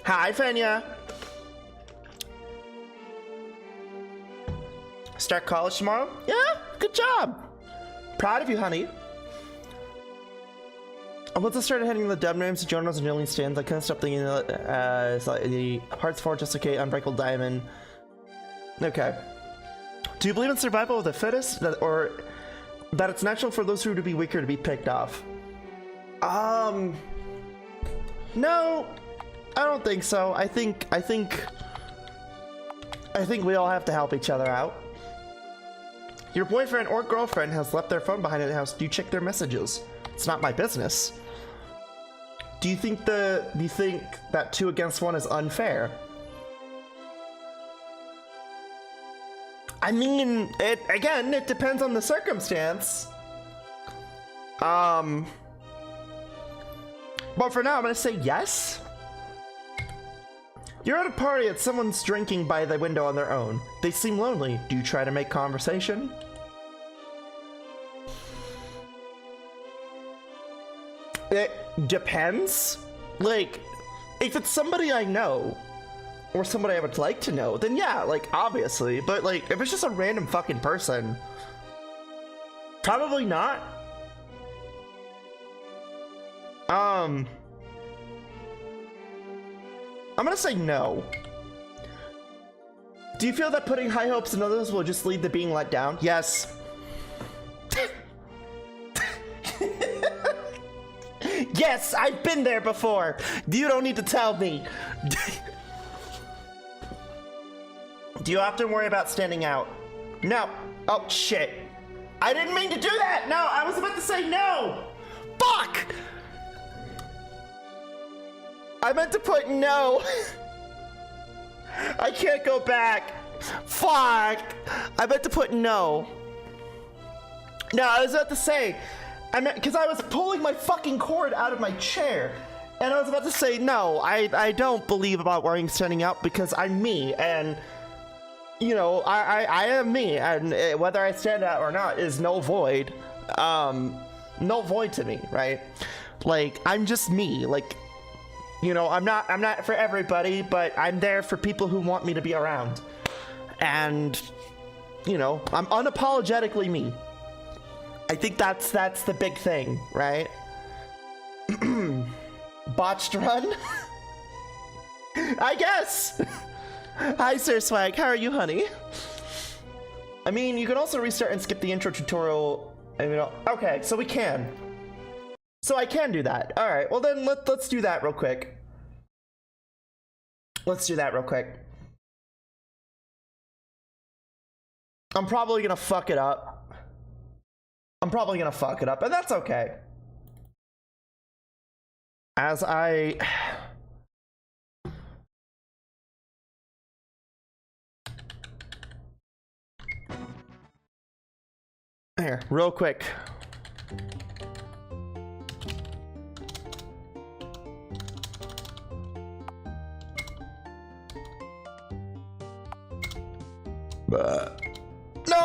[SPEAKER 1] Hi, Fenya. Start college tomorrow? Yeah, good job. Proud of you, honey. Once I started hitting the dub names, Jonas and Jillian stands, I couldn't stop thinking the Hearts Forge, just okay, Unbreakable Diamond. Okay. Do you believe in survival of the fittest, or that it's natural for those who are to be weaker to be picked off? No, I don't think so. I think we all have to help each other out. Your boyfriend or girlfriend has left their phone behind in the house. Do you check their messages? It's not my business. Do you think that 2 against 1 is unfair? I mean, it depends on the circumstance. But for now, I'm gonna say yes. You're at a party and someone's drinking by the window on their own. They seem lonely. Do you try to make conversation? It depends. Like, if it's somebody I know, or somebody I would like to know, then yeah, like, obviously. But, like, if it's just a random fucking person, probably not. I'm gonna say no. Do you feel that putting high hopes in others will just lead to being let down? Yes. Yes, I've been there before. You don't need to tell me. Do you often worry about standing out? No. Oh, shit. I didn't mean to do that. No, I was about to say no. Fuck! I meant to put no. I can't go back. Fuck. I meant to put no. No, I was about to say, I meant, because I was pulling my fucking cord out of my chair. And I was about to say, no, I don't believe about worrying standing out because I'm me. And, you know, I am me. And whether I stand out or not is null void. Null void to me, right? Like, I'm just me. Like, you know, I'm not for everybody, but I'm there for people who want me to be around. And, you know, I'm unapologetically me. I think that's the big thing, right? Botched run? I guess. Hi, Sir Swag. How are you, honey? I mean, you can also restart and skip the intro tutorial. I mean, okay, so we can. So I can do that. All right, well then let's do that real quick. Let's do that real quick. I'm probably gonna fuck it up. And that's okay. As I... Here, real quick. No,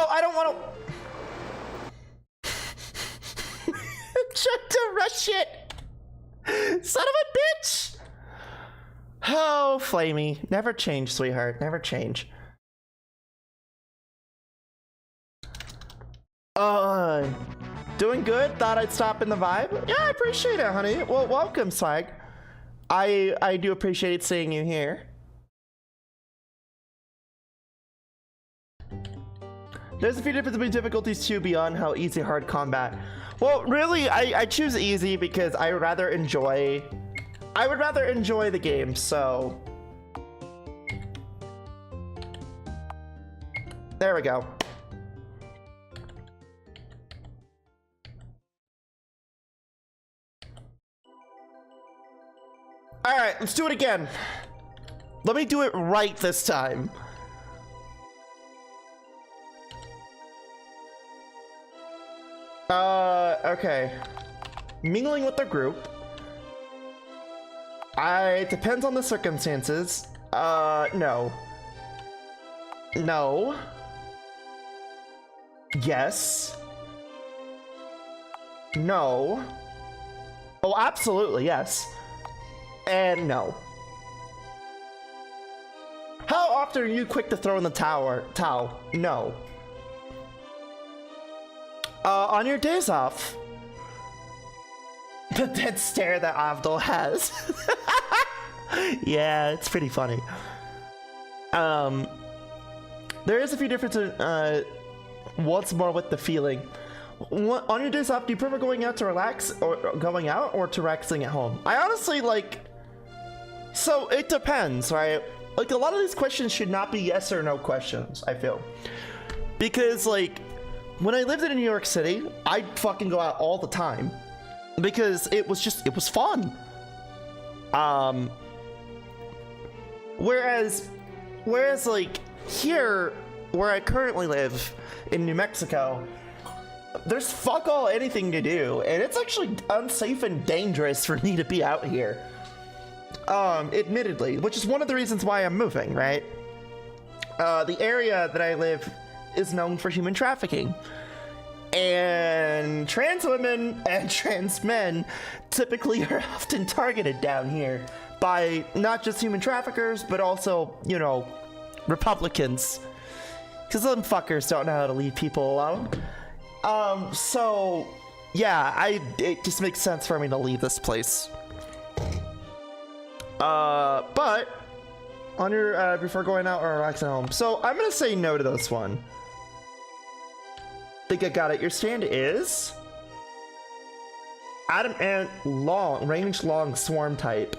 [SPEAKER 1] I don't want to. Trying to rush it. Son of a bitch. Oh, Flamie. Never change, sweetheart. Never change. Doing good. Thought I'd stop in the vibe. Yeah, I appreciate it, honey. Well, welcome, Swag. I do appreciate seeing you here. There's a few different difficulties too beyond how easy hard combat. Well, really, I choose easy because I would rather enjoy the game, so. There we go. All right, let's do it again. Let me do it right this time. Okay. Mingling with the group. It depends on the circumstances. No. No. Yes. No. Oh, absolutely, yes. And no. How often are you quick to throw in the towel? No. On your days off. The dead stare that Avdol has. Yeah, it's pretty funny. There is a few differences, once more with the feeling. On your days off, do you prefer going out to relax or going out or to relaxing at home? I honestly like, so it depends, right? Like a lot of these questions should not be yes or no questions, I feel. Because like, when I lived in New York City, I'd fucking go out all the time. Because it was fun. Whereas like here, where I currently live in New Mexico, there's fuck all anything to do, and it's actually unsafe and dangerous for me to be out here. Admittedly, which is one of the reasons why I'm moving, right? The area that I live is known for human trafficking. And trans women and trans men typically are often targeted down here by not just human traffickers, but also, you know, Republicans. Because them fuckers don't know how to leave people alone. So, yeah, it just makes sense for me to leave this place. But, on your, before going out or relaxing at home. So, I'm gonna say no to this one. Think I got it. Your stand is Adam Ant long, range long swarm type.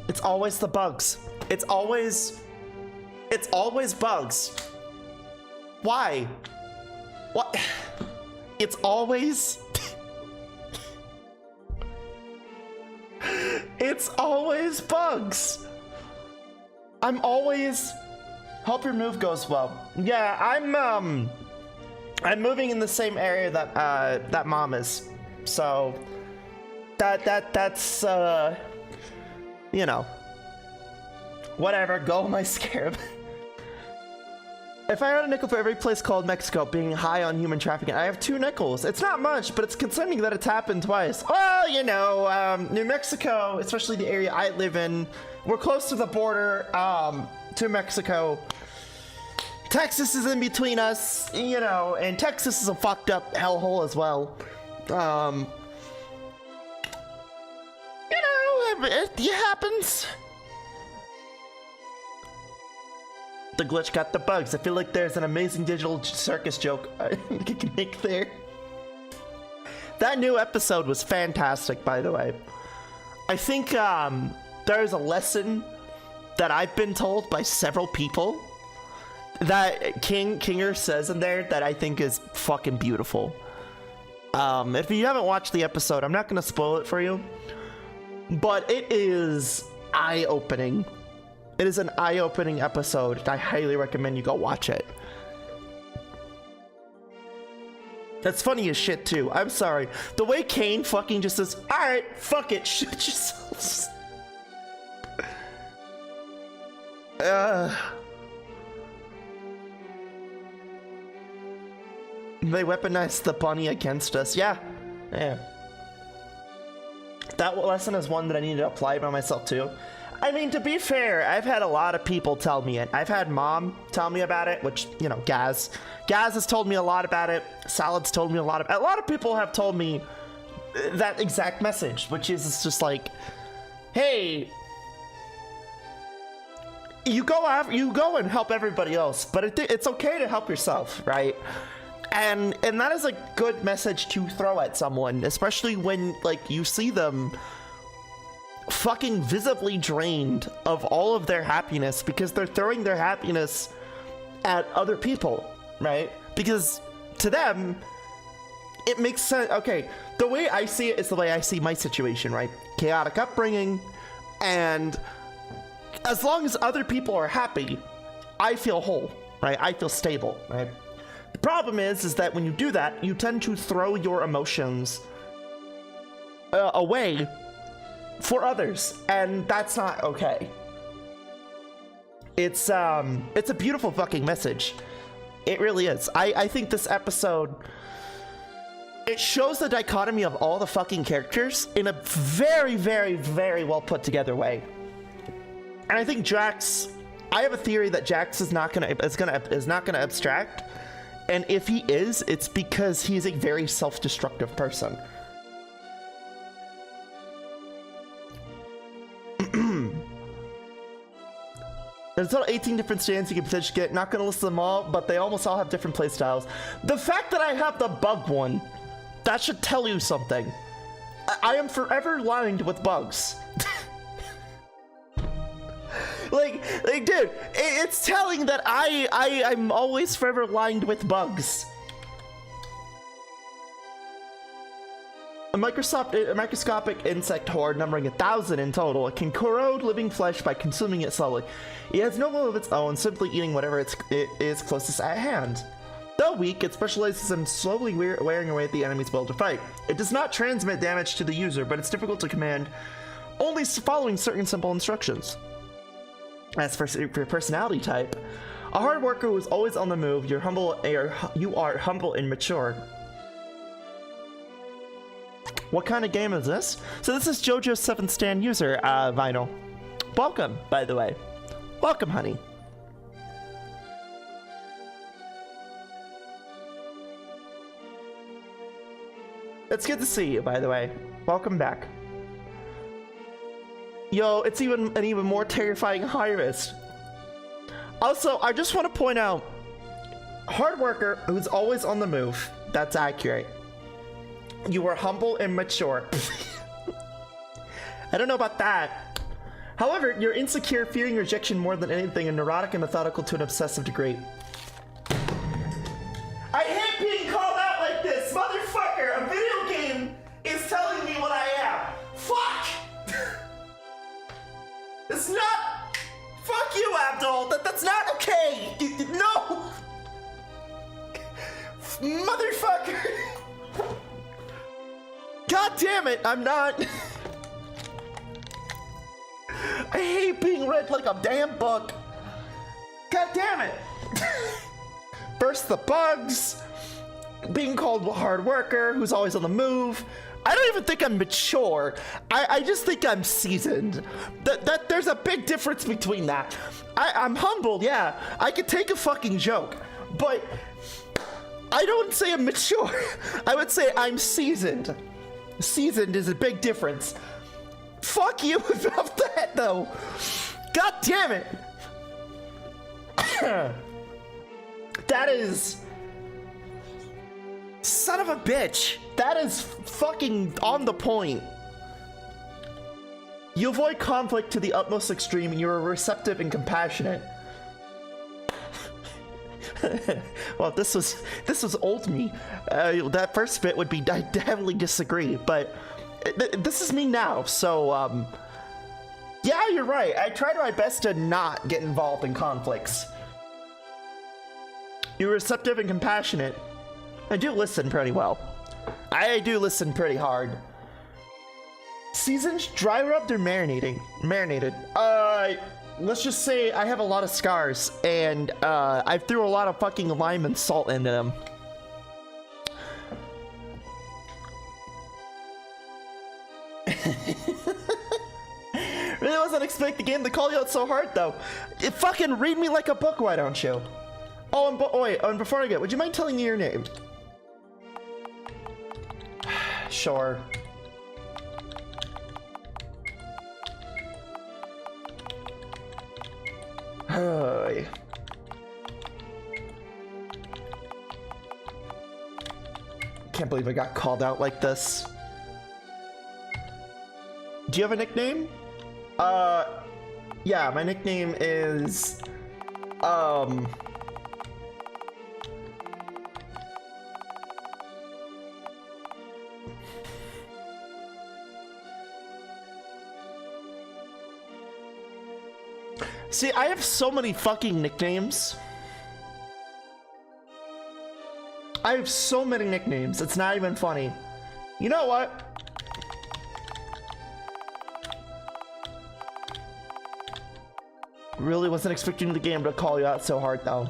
[SPEAKER 1] It's always the bugs. It's always bugs. Why? What? It's always it's always bugs. I'm always hope your move goes well. Yeah, I'm moving in the same area that that mom is. So that's you know, whatever, go my scarab. If I had a nickel for every place called Mexico being high on human trafficking, I have 2 nickels. It's not much, but it's concerning that it's happened twice. Well, you know, New Mexico, especially the area I live in, we're close to the border to Mexico. Texas is in between us, you know, and Texas is a fucked up hellhole as well. You know, it happens. The glitch got the bugs. I feel like there's an amazing digital circus joke I can make there. That new episode was fantastic, by the way. I think there's a lesson that I've been told by several people that Kinger says in there that I think is fucking beautiful. If you haven't watched the episode, I'm not gonna spoil it for you, but it is eye-opening. It is an eye-opening episode, and I highly recommend you go watch it. That's funny as shit, too. I'm sorry. The way Kane fucking just says, alright, fuck it, shoot yourselves. They weaponized the bunny against us. Yeah. Yeah. That lesson is one that I need to apply by myself, too. I mean, to be fair, I've had a lot of people tell me it. I've had Mom tell me about it, which, you know, Gaz has told me a lot about it. Salad's told me a lot of people have told me that exact message, which is it's just like, hey, you go and help everybody else, but it's okay to help yourself, right? And that is a good message to throw at someone, especially when, like, you see them fucking visibly drained of all of their happiness because they're throwing their happiness at other people, right? Because to them, it makes sense. Okay, the way I see it is the way I see my situation, right? Chaotic upbringing, and as long as other people are happy, I feel whole, right? I feel stable, right? The problem is that when you do that, you tend to throw your emotions away for others, and that's not okay. It's a beautiful fucking message. It really is. I think this episode, it shows the dichotomy of all the fucking characters in a very, very, very well put together way. And I think Jax, I have a theory that Jax is not gonna abstract, and if he is, it's because he's a very self-destructive person. There's total 18 different stands you can potentially get. Not gonna list them all, but they almost all have different playstyles. The fact that I have the bug one, that should tell you something. I am forever lined with bugs. like, dude, it's telling that I'm always forever lined with bugs. A microscopic insect horde numbering 1,000 in total. It can corrode living flesh by consuming it slowly. It has no will of its own, simply eating whatever it is closest at hand. Though weak, it specializes in slowly wearing away at the enemy's will to fight. It does not transmit damage to the user, but it's difficult to command only following certain simple instructions. As for your personality type, a hard worker who is always on the move, you are humble and mature. What kind of game is this? So this is Jojo's 7th stand user, Vinyl. Welcome, by the way. Welcome, honey. It's good to see you, by the way. Welcome back. Yo, it's an even more terrifying Harvest. Also, I just want to point out, hard worker who's always on the move. That's accurate. You are humble and mature. I don't know about that. However, you're insecure, fearing rejection more than anything, and neurotic and methodical to an obsessive degree. I hate being called out like this, motherfucker! A video game is telling me what I am. Fuck! It's not. Fuck you, Abdul. That's not okay. No. Motherfucker. God damn it, I'm not. I hate being read like a damn book. God damn it. First the bugs, being called a hard worker who's always on the move. I don't even think I'm mature. I just think I'm seasoned. There's a big difference between that. I'm humbled, yeah. I could take a fucking joke, but I don't say I'm mature. I would say I'm seasoned. Seasoned is a big difference. Fuck you about that, though. God damn it. That is... Son of a bitch. That is fucking on the point. You avoid conflict to the utmost extreme, and you are receptive and compassionate. Well, this was old me. That first bit would be I heavily disagree, but this is me now. So yeah, you're right. I try my best to not get involved in conflicts. You're receptive and compassionate. I do listen pretty well. I do listen pretty hard. Seasoned, dry rubbed, or marinated? Let's just say I have a lot of scars, and I threw a lot of fucking lime and salt into them. Really wasn't expecting the game to call you out so hard, though. It fucking read me like a book, why don't you? Oh, and wait, and before I get, would you mind telling me your name? Sure. Hey. Can't believe I got called out like this. Do you have a nickname? Yeah, my nickname is, see, I have so many fucking nicknames. I have so many nicknames, it's not even funny. You know what? Really wasn't expecting the game to call you out so hard, though.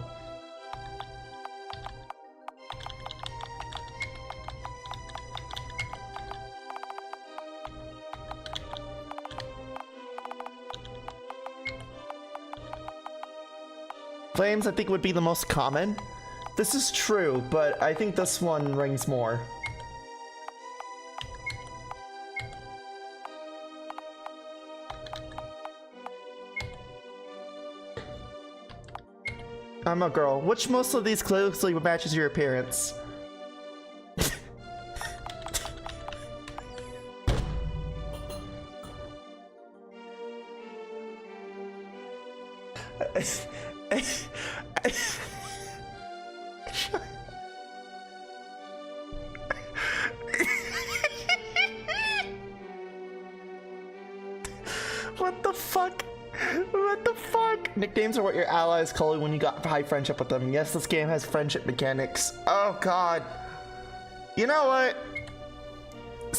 [SPEAKER 1] Flames, I think, would be the most common. This is true, but I think this one rings more. I'm a girl. Which most of these closely matches your appearance? What the fuck? What the fuck? Nicknames are what your allies call you when you got high friendship with them. Yes, this game has friendship mechanics. Oh god. You know what?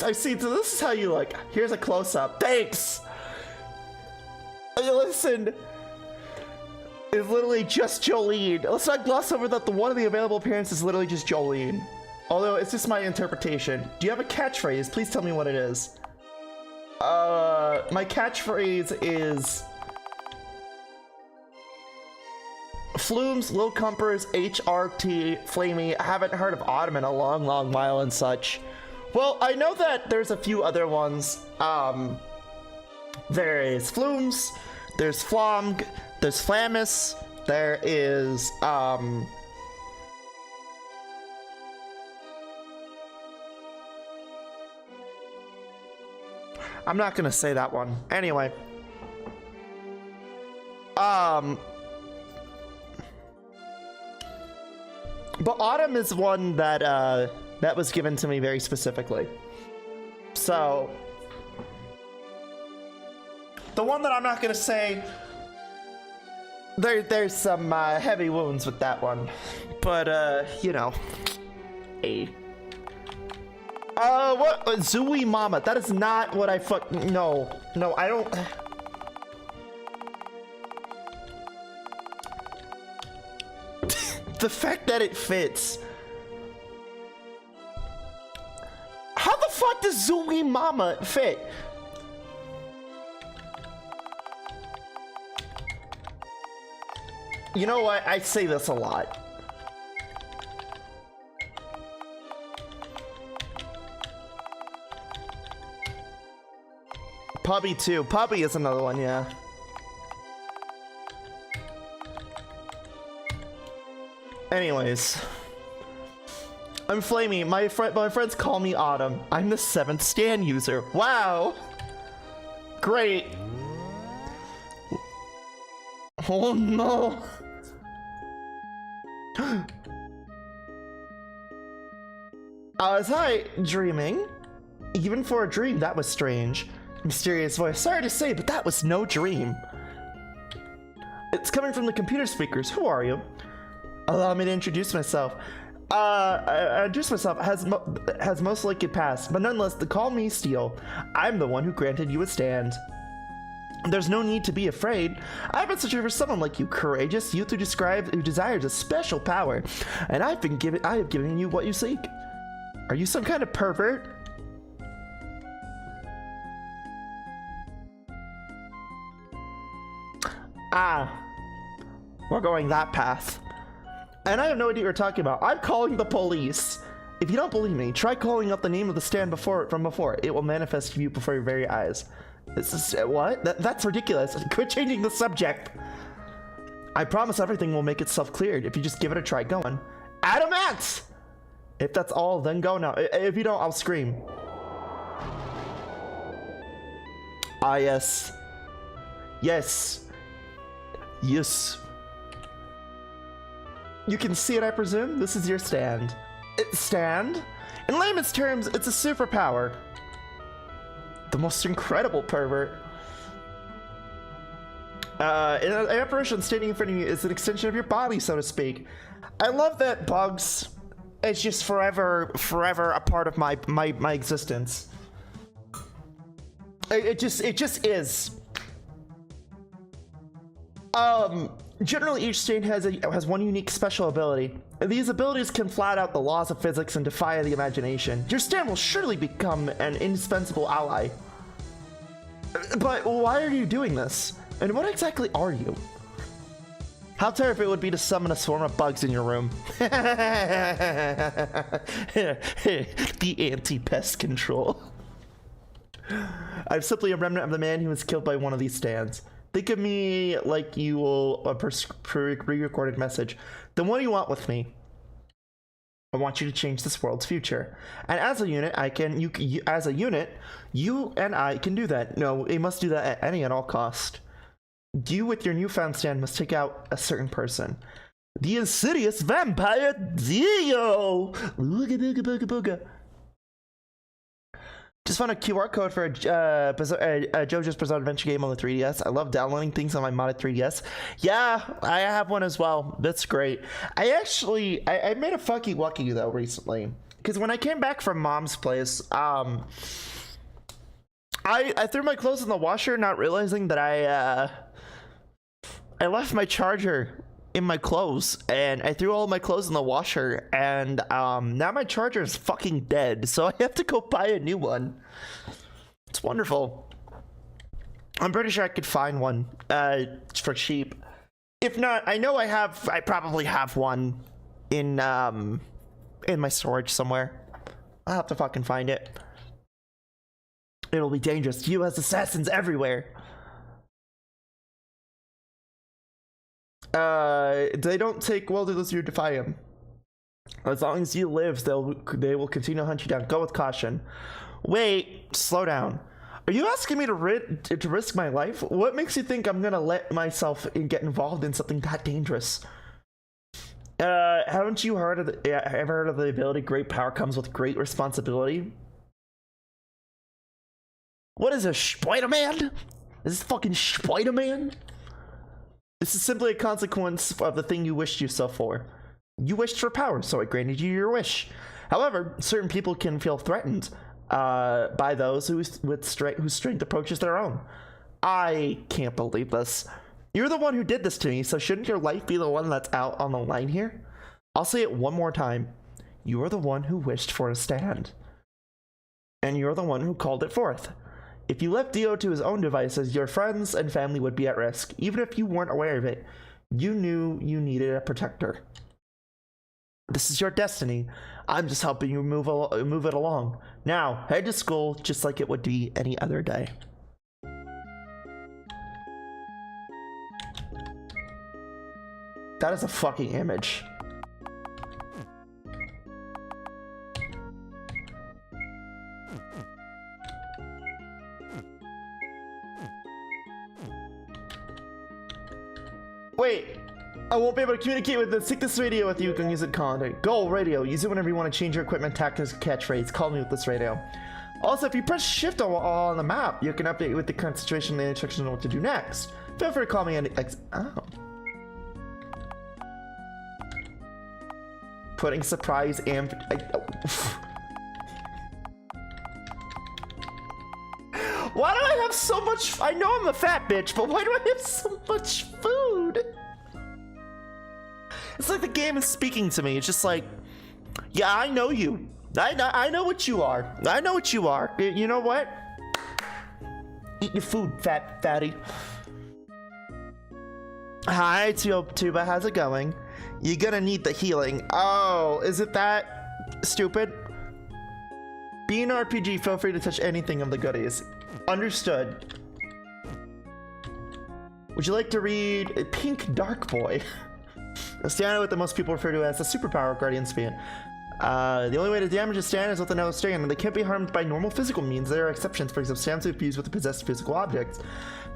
[SPEAKER 1] I see, so this is how you look. Here's a close-up. Thanks! Listen. It's literally just Jolene. Let's not gloss over that one of the available appearances is literally just Jolene. Although, it's just my interpretation. Do you have a catchphrase? Please tell me what it is. My catchphrase is Flumes, Low Compers, HRT, Flamie. I haven't heard of Autumn in a long, long while and such. Well, I know that there's a few other ones. There is Flumes, there's Flomg, there's Flamis, there is, I'm not gonna say that one. Anyway. But Autumn is one that, that was given to me very specifically. So, the one that I'm not gonna say, there's some heavy wounds with that one. But, you know, hey. What? Zooey Mama. That is not what I no. No, I don't. The fact that it fits. How the fuck does Zooey Mama fit? You know what? I say this a lot. Puppy too. Puppy is another one, yeah. Anyways. I'm Flamie. My friends call me Autumn. I'm the 7th Stan user. Wow! Great. Oh no. Was I dreaming? Even for a dream, that was strange. Mysterious voice. Sorry to say, but that was no dream. It's coming from the computer speakers. Who are you? Allow me to introduce myself. Introduce myself has most likely passed, but nonetheless, call me Steel. I'm the one who granted you a stand. There's no need to be afraid. I've been searching for someone like you, courageous youth who desires a special power, and I have given you what you seek. Are you some kind of pervert? Ah, we're going that path. And I have no idea what you're talking about. I'm calling the police. If you don't believe me, try calling up the name of the stand from before. It will manifest to you before your very eyes. This is what? That's ridiculous. Quit changing the subject. I promise everything will make itself cleared if you just give it a try. Go on. Adamant! If that's all, then go now. If you don't, I'll scream. Ah, yes. Yes. Yes. You can see it, I presume? This is your stand. Stand? In layman's terms, it's a superpower. The most incredible pervert. An apparition standing in front of you is an extension of your body, so to speak. I love that Bugs is just forever a part of my existence. It just is. Generally, each stand has one unique special ability. These abilities can flat out the laws of physics and defy the imagination. Your stand will surely become an indispensable ally. But why are you doing this? And what exactly are you? How terrible it would be to summon a swarm of bugs in your room. The anti-pest control. I'm simply a remnant of the man who was killed by one of these stands. Think of me like you will a pre-recorded message. Then what do you want with me? I want you to change this world's future. And as a unit, you and I can do that. No, we must do that at any and all cost. You with your newfound stand must take out a certain person. The insidious vampire Dio! Ooga booga booga booga. Just found a QR code for a Jojo's Bizarre Adventure game on the 3DS. I love downloading things on my modded 3DS. Yeah, I have one as well. That's great. I made a fucky wucky though recently. Because when I came back from mom's place, I threw my clothes in the washer not realizing that I left my charger in my clothes, and I threw all my clothes in the washer, and now my charger is fucking dead, so I have to go buy a new one. It's wonderful. I'm pretty sure I could find one for cheap. If not, I know I probably have one in my storage somewhere. I'll have to fucking find it. It'll be dangerous. You has assassins everywhere. They don't take well to those who defy him. As long as you live, they will continue to hunt you down. Go with caution. Wait, slow down. Are you asking me to risk my life? What makes you think I'm gonna let myself get involved in something that dangerous? Haven't you heard of ever heard of the ability great power comes with great responsibility? What is a Spider-Man? Is this fucking Spider-Man? This is simply a consequence of the thing you wished yourself for. You wished for power, so it granted you your wish. However, certain people can feel threatened by those whose strength approaches their own. I can't believe this. You're the one who did this to me, so shouldn't your life be the one that's out on the line here? I'll say it one more time. You are the one who wished for a stand. And you're the one who called it forth. If you left Dio to his own devices, your friends and family would be at risk. Even if you weren't aware of it, you knew you needed a protector. This is your destiny. I'm just helping you move it along. Now, head to school just like it would be any other day. That is a fucking image. Wait, I won't be able to communicate with this. Take this radio with you. You can use it calendar. Go radio. Use it whenever you want to change your equipment, tactics, catchphrase. Call me with this radio. Also, if you press shift on the map, you can update with the current situation and instructions on what to do next. Feel free to call me and putting surprise and why do I have so much? I know I'm a fat bitch, but why do I have so much food? It's like the game is speaking to me. It's just like, yeah, I know you. I know what you are. I know what you are. You know what? Eat your food, fatty. Hi, Tuba, how's it going? You're gonna need the healing. Oh, is it that stupid? Being an RPG, feel free to touch anything of the goodies. Understood. Would you like to read a Pink Dark Boy? A stand what the most people refer to as the superpower Guardian Spear. The only way to damage a stand is with another stand, and they can't be harmed by normal physical means. There are exceptions, for example, stands fused with possessed physical objects.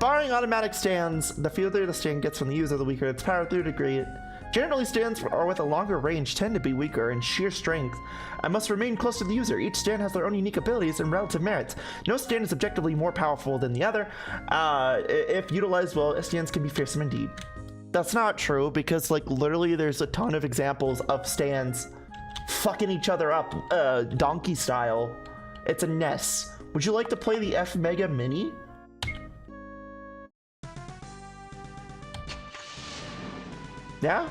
[SPEAKER 1] Barring automatic stands, the further the stand gets from the user, the weaker its power through degree. Generally, stands are with a longer range tend to be weaker in sheer strength. I must remain close to the user. Each stand has their own unique abilities and relative merits. No stand is objectively more powerful than the other. If utilized well, stands can be fearsome indeed. That's not true, because like literally there's a ton of examples of stands fucking each other up, donkey style. It's a mess. Would you like to play the F Mega Mini? Yeah?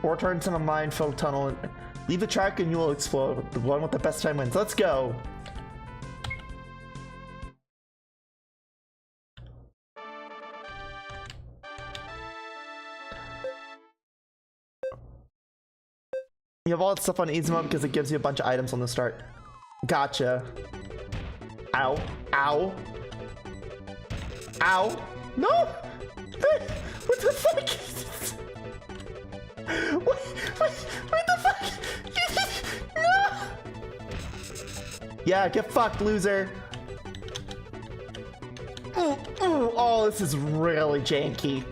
[SPEAKER 1] Or turns in a mine-filled tunnel and leave the track and you will explode. The one with the best time wins. Let's go! You have all that stuff on easy mode because it gives you a bunch of items on the start. Gotcha. Ow. Ow. Ow. No! What the fuck? What the fuck? No! Yeah, get fucked, loser. Ooh, ooh, oh, this is really janky.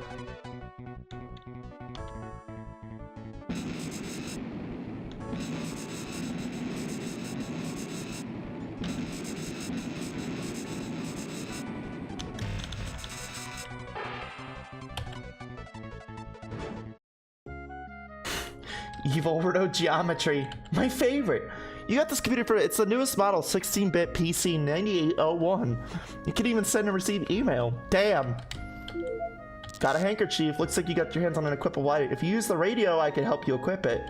[SPEAKER 1] Evil Weirdo Geometry, my favorite. You got this computer for it's the newest model, 16-bit PC 9801. You can even send and receive email. Damn. Got a handkerchief. Looks like you got your hands on an equipable light. If you use the radio, I can help you equip it.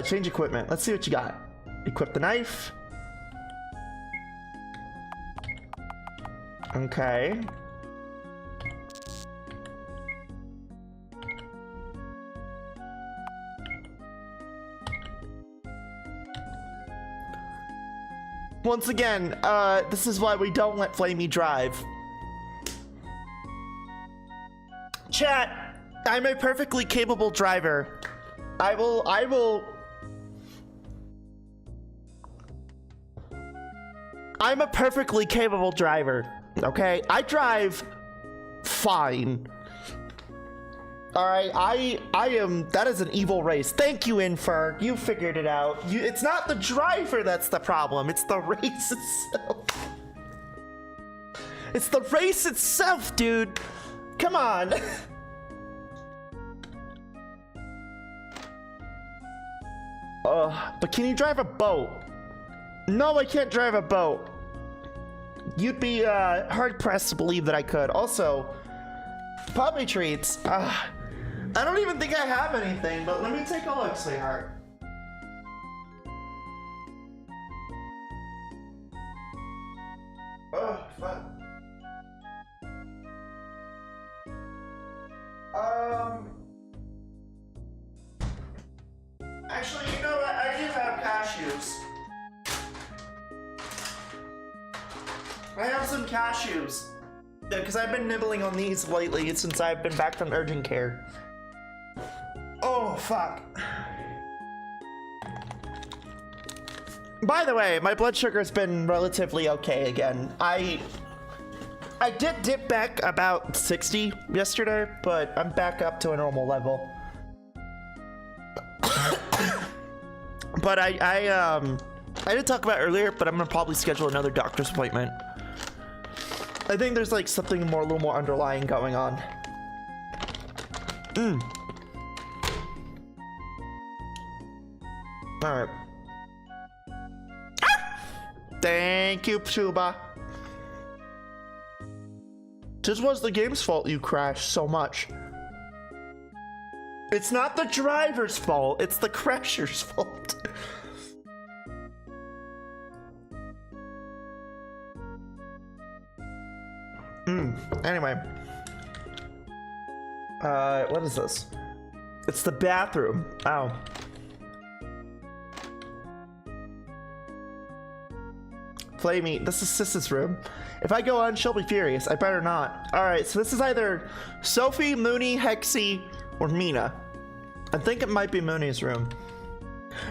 [SPEAKER 1] Change equipment. Let's see what you got. Equip the knife. Okay. Once again, this is why we don't let Flamie drive. Chat, I'm a perfectly capable driver. I'm a perfectly capable driver, okay? I drive fine. All right, I am, that is an evil race. Thank you, Infer, you figured it out. It's not the driver that's the problem, it's the race itself. It's the race itself, dude. Come on. But can you drive a boat? No, I can't drive a boat. You'd be hard-pressed to believe that I could. Also, puppy treats. I don't even think I have anything, but let me take a look, sweetheart. Oh, fuck. Actually, you know what? I do have cashews. I have some cashews. Because I've been nibbling on these lately since I've been back from urgent care. Oh, fuck. By the way, my blood sugar's been relatively okay again. I did dip back about 60 yesterday, but I'm back up to a normal level. But I did talk about it earlier, but I'm gonna probably schedule another doctor's appointment. I think there's like something more, a little more underlying going on. All right. Ah! Thank you, Tuba. This was the game's fault you crashed so much. It's not the driver's fault, it's the crasher's fault. Anyway. What is this? It's the bathroom. Oh. Flamie, this is Sis's room. If I go on, she'll be furious. I better not. Alright, so this is either Sophie, Mooney, Hexy, or Mina. I think it might be Mooney's room.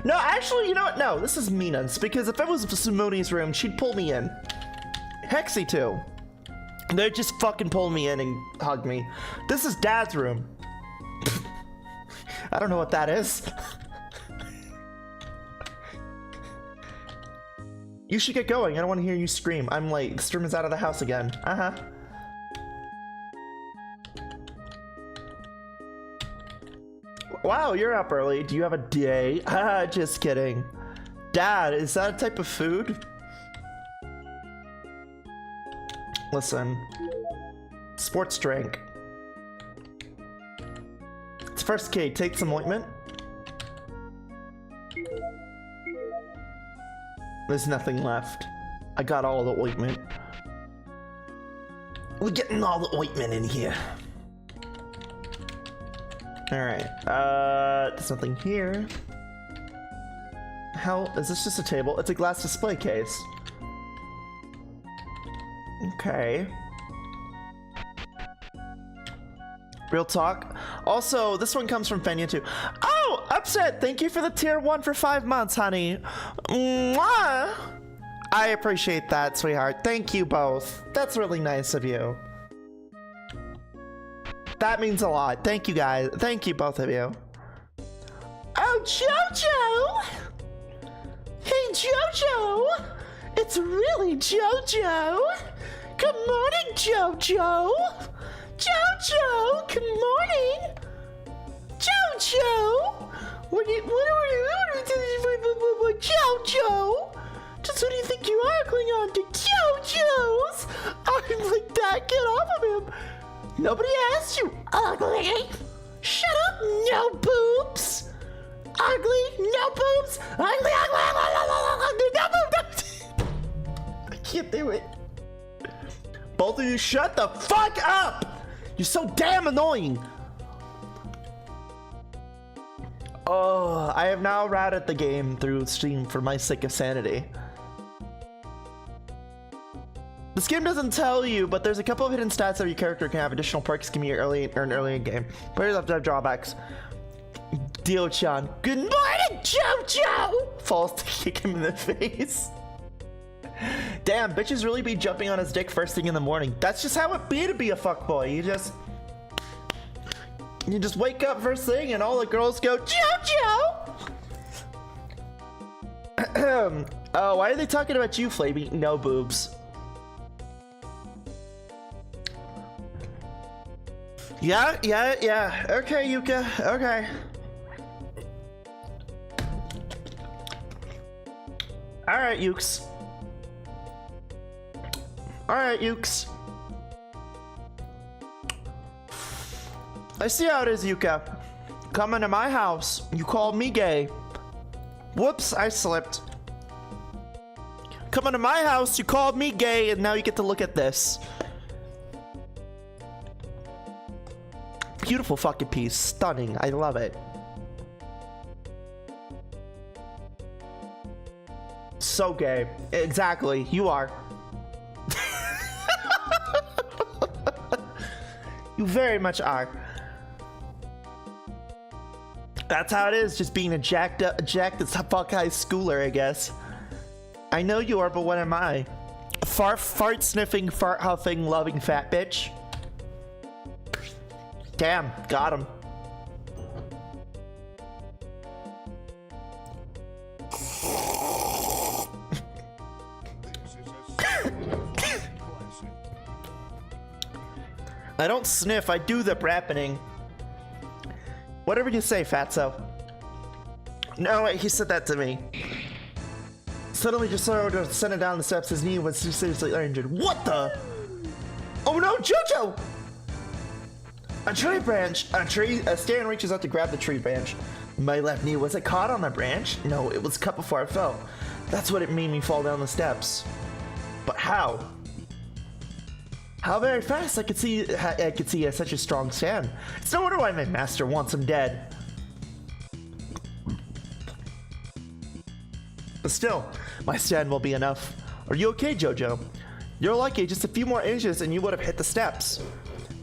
[SPEAKER 1] No, actually, you know what? No, this is Mina's, because if it was Mooney's room, she'd pull me in. Hexy, too. They'd just fucking pull me in and hug me. This is Dad's room. I don't know what that is. You should get going. I don't want to hear you scream. I'm late. This room is out of the house again. Wow, you're up early. Do you have a day? Just kidding. Dad, is that a type of food? Listen. Sports drink. It's first aid. Take some ointment. There's nothing left. I got all the ointment. We're getting all the ointment in here. Alright. There's nothing here. Hell, is this just a table? It's a glass display case. Okay. Real talk. Also, this one comes from Fenya too. Oh, Upset! Thank you for the tier 1 for 5 months, honey. Mwah! I appreciate that, sweetheart. Thank you both. That's really nice of you. That means a lot. Thank you guys. Thank you, both of you. Oh, Jojo! Hey, Jojo! It's really Jojo! Good morning, Jojo! Jojo! Good morning! Jojo! What are you Jojo? Just who do you think you are going on to JoJo's? I'm like that, get off of him! Nobody asked you, ugly! Shut up, no boobs! Ugly, no boobs! Ugly, no boobs! I can't do it. Both of you shut the fuck up! You're so damn annoying! Oh, I have now routed the game through Steam for my sake of sanity. This game doesn't tell you, but there's a couple of hidden stats that your character can have. Additional perks can be early in game. Players have to have drawbacks. Dio-chan, good morning, Jojo! Falls to kick him in the face. Damn, bitches really be jumping on his dick first thing in the morning. That's just how it be to be a fuckboy. You just wake up first thing and all the girls go, Jojo! Oh, why are they talking about you, Flamie? No boobs. Yeah. Okay, Yuka. Okay. Alright, Ukes. Alright, Ukes. I see how it is, Yuka. Coming to my house, you called me gay. Whoops, I slipped. Coming to my house, you called me gay, and now you get to look at this. Beautiful fucking piece. Stunning. I love it. So gay. Exactly. You are. You very much are. That's how it is, just being a jacked as fuck high schooler, I guess. I know you are, but what am I? Fart sniffing, fart huffing, loving fat bitch. Damn, got him. I don't sniff, I do the rappening. Whatever you say, fatso. No, wait, he said that to me. Suddenly just started descending down the steps, his knee was seriously injured. What the? Oh no, Jojo! A tree branch! A stand reaches out to grab the tree branch. My left knee, was it caught on the branch? No, it was cut before I fell. That's what it made me fall down the steps. But how? How very fast! I could see he has such a strong stand. It's no wonder why my master wants him dead. But still, my stand will be enough. Are you okay, Jojo? You're lucky, just a few more inches and you would have hit the steps.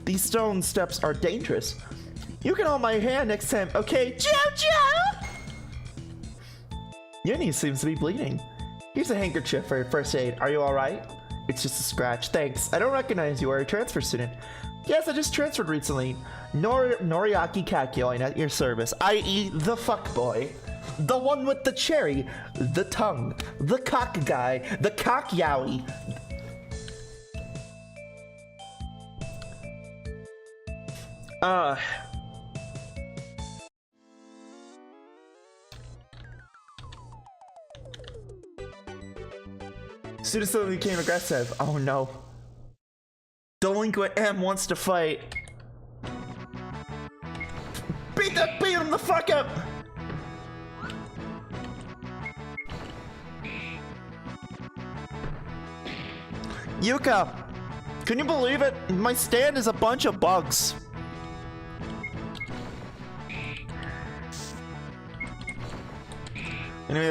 [SPEAKER 1] These stone steps are dangerous. You can hold my hand next time, okay, Jojo? Your knee seems to be bleeding. Here's a handkerchief for your first aid. Are you alright? It's just a scratch. Thanks. I don't recognize you. Are you a transfer student? Yes, I just transferred recently. Noriaki Kakyoin at your service, i.e. the fuckboy. The one with the cherry, the tongue, the cock guy, the cock yowie. Student suddenly became aggressive. Oh no. Delinquent M wants to fight. Beat him the fuck up! Yuka, can you believe it? My stand is a bunch of bugs. You're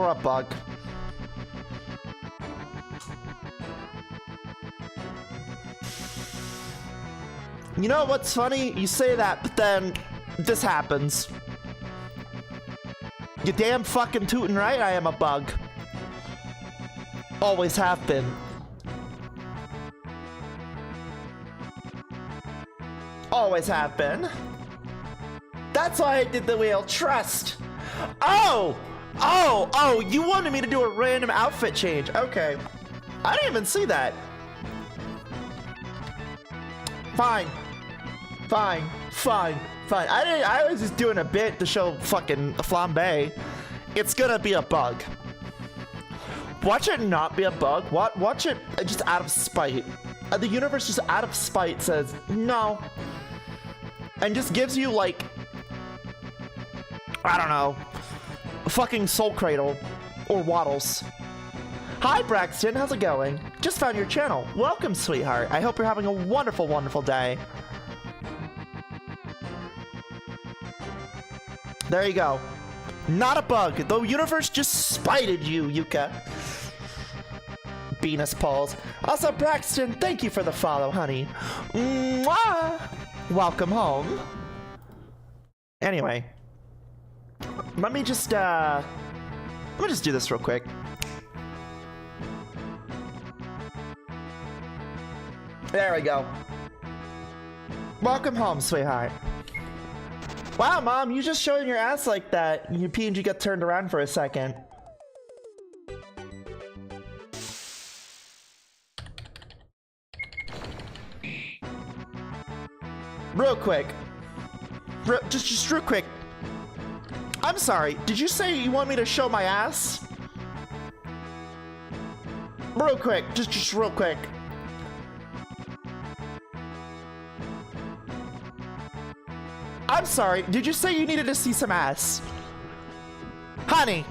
[SPEAKER 1] a bug. You know what's funny? You say that, but then this happens. You damn fucking tootin' right I am a bug. Always have been. Always have been. That's why I did the wheel. Trust. Oh! You wanted me to do a random outfit change. Okay. I didn't even see that. Fine. I was just doing a bit to show fucking Flamie. It's gonna be a bug. Watch it not be a bug. Watch it just out of spite. The universe just out of spite says no. And just gives you like, I don't know, fucking Soul Cradle or Waddles. Hi Braxton, how's it going? Just found your channel. Welcome, sweetheart. I hope you're having a wonderful, wonderful day. There you go. Not a bug. The universe just spited you, Yuka. Venus Paws. Also, Braxton, thank you for the follow, honey. Mwah! Welcome home. Anyway. Let me just do this real quick. There we go. Welcome home, sweetheart. Wow, Mom, you just showing your ass like that. Your PNG got turned around for a second. Real quick. Just real quick. I'm sorry, did you say you want me to show my ass? Real quick, just real quick. I'm sorry, did you say you needed to see some ass? Honey,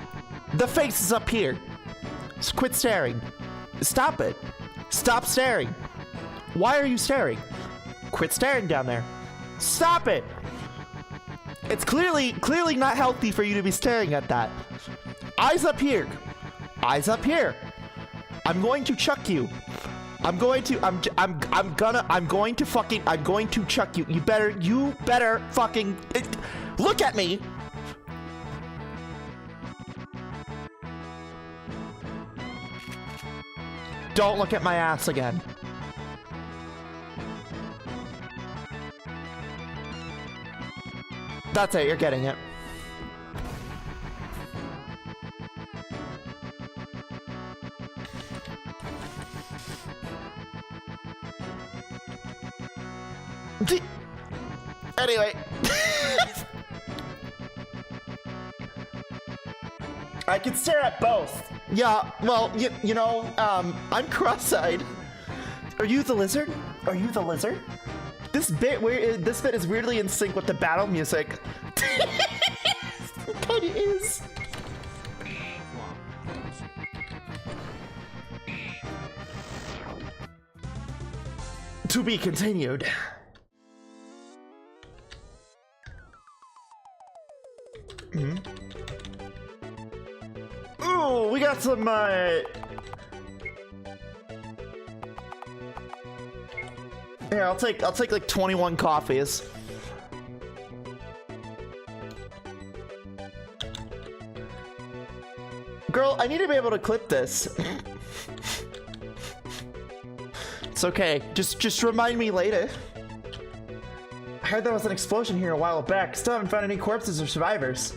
[SPEAKER 1] the face is up here. Just quit staring. Stop it. Stop staring. Why are you staring? Quit staring down there. Stop it. It's clearly not healthy for you to be staring at that. Eyes up here. Eyes up here. I'm going to chuck you. I'm going to chuck you. You better fucking look at me. Don't look at my ass again. That's it, you're getting it. Anyway. I can stare at both. Yeah, well, you know, I'm cross-eyed. Are you the lizard? Are you the lizard? This bit is weirdly in sync with the battle music. It kinda is. To be continued. Ooh, we got some here, I'll take like 21 coffees. Girl, I need to be able to clip this. It's okay. Just remind me later. I heard there was an explosion here a while back. Still haven't found any corpses or survivors.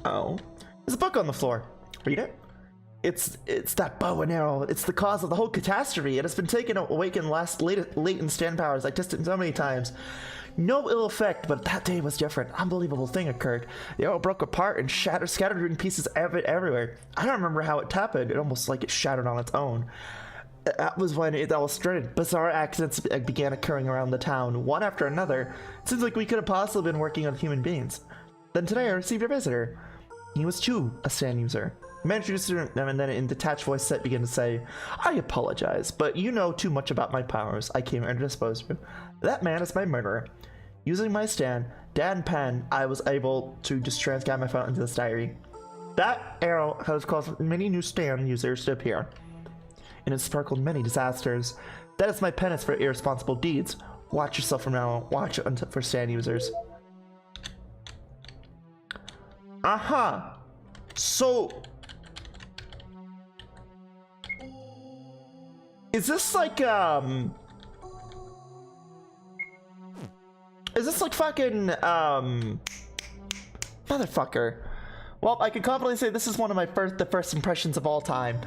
[SPEAKER 1] Oh. There's a book on the floor. Read it. It's that bow and arrow. It's the cause of the whole catastrophe. It has been taken awakened latent stand powers like distant so many times. No ill effect, but that day was different. Unbelievable thing occurred. The arrow broke apart and scattered in pieces everywhere. I don't remember how it happened. It almost like it shattered on its own. That was when it all started. Bizarre accidents began occurring around the town, one after another. It seems like we could have possibly been working on human beings. Then today I received a visitor. He was Chu, a stand user. I introduced him, and then in detached voice set began to say, I apologize, but you know too much about my powers. I came here to dispose of you. That man is my murderer. Using my stand, Dan pen, I was able to just transcribe my phone into this diary. That arrow has caused many new stand users to appear, and it sparkled many disasters. That is my penance for irresponsible deeds. Watch yourself from now on. Watch it for stand users. Aha! So... is this like, is this like fucking, motherfucker. Well, I can confidently say this is one of my first impressions of all time.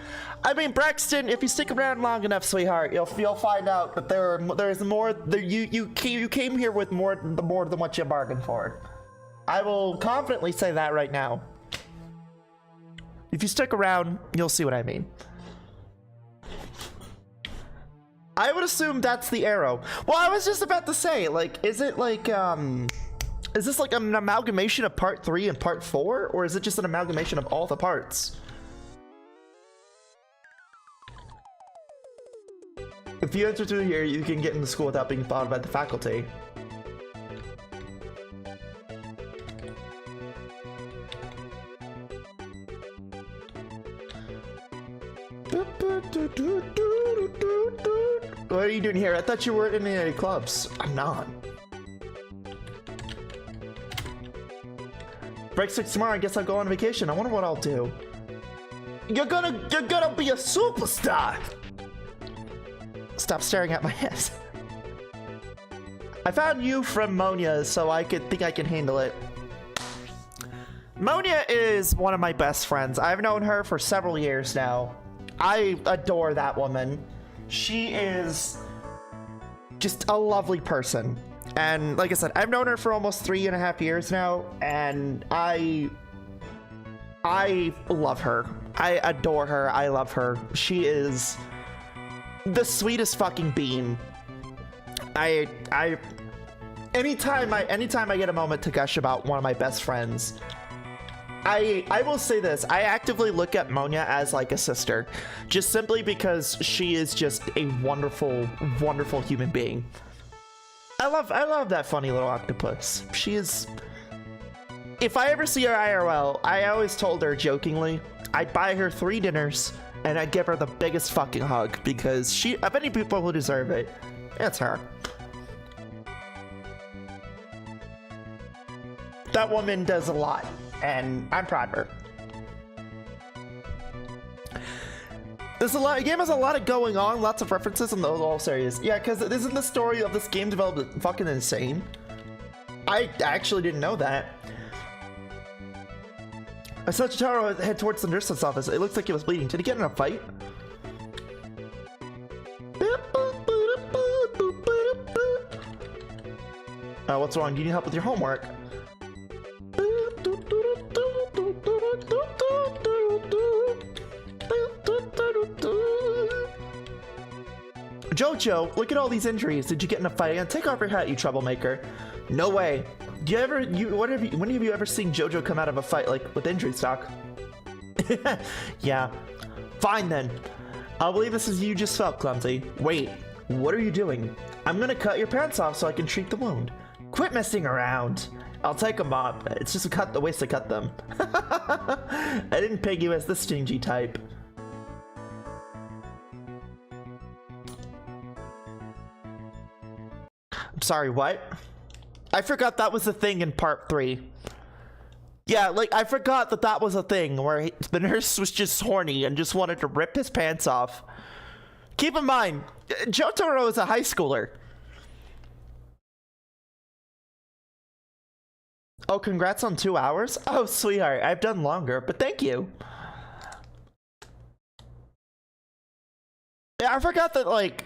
[SPEAKER 1] I mean, Braxton, if you stick around long enough, sweetheart, you'll find out that there's more. You came here with more than what you bargained for. I will confidently say that right now. If you stick around, you'll see what I mean. I would assume that's the arrow. Well, I was just about to say, like, is it like, is this like an amalgamation of part 3 and part 4? Or is it just an amalgamation of all the parts? If you enter through here, you can get into school without being followed by the faculty. What are you doing here? I thought you weren't in any clubs. I'm not. Break 6 tomorrow. I guess I'll go on vacation. I wonder what I'll do. You're gonna be a superstar. Stop staring at my head. I found you from Monia, so I think I can handle it. Monia is one of my best friends. I've known her for several years now. I adore that woman. She is just a lovely person. And like I said, I've known her for almost 3.5 years now, and I love her. I adore her. I love her. She is the sweetest fucking bean. Anytime I get a moment to gush about one of my best friends, I will say this. I actively look at Monia as like a sister, just simply because she is just a wonderful, wonderful human being. I love that funny little octopus. She is... if I ever see her IRL, I always told her jokingly, I'd buy her 3 dinners and I'd give her the biggest fucking hug, because she, of any people who deserve it, it's her. That woman does a lot, and I'm proud of her. There's a lot. The game has a lot of going on, lots of references in the whole series. Yeah, because isn't the story of this game developed fucking insane? I actually didn't know that. I saw Jotaro head towards the nurse's office. It looks like he was bleeding. Did he get in a fight? What's wrong? Do you need help with your homework? Jojo, look at all these injuries. Did you get in a fight? And take off your hat, you troublemaker. No way. When have you ever seen Jojo come out of a fight like with injuries, Doc? Yeah. Fine then. I'll believe this is you just felt clumsy. Wait, what are you doing? I'm gonna cut your pants off so I can treat the wound. Quit messing around. I'll take them off. It's just a waste to cut them. I didn't peg you as the stingy type. I'm sorry, what? I forgot that was a thing in part 3. Yeah, like, I forgot that that was a thing where the nurse was just horny and just wanted to rip his pants off. Keep in mind, Jotaro is a high schooler. Oh, congrats on 2 hours? Oh, sweetheart, I've done longer, but thank you. Yeah, I forgot that, like,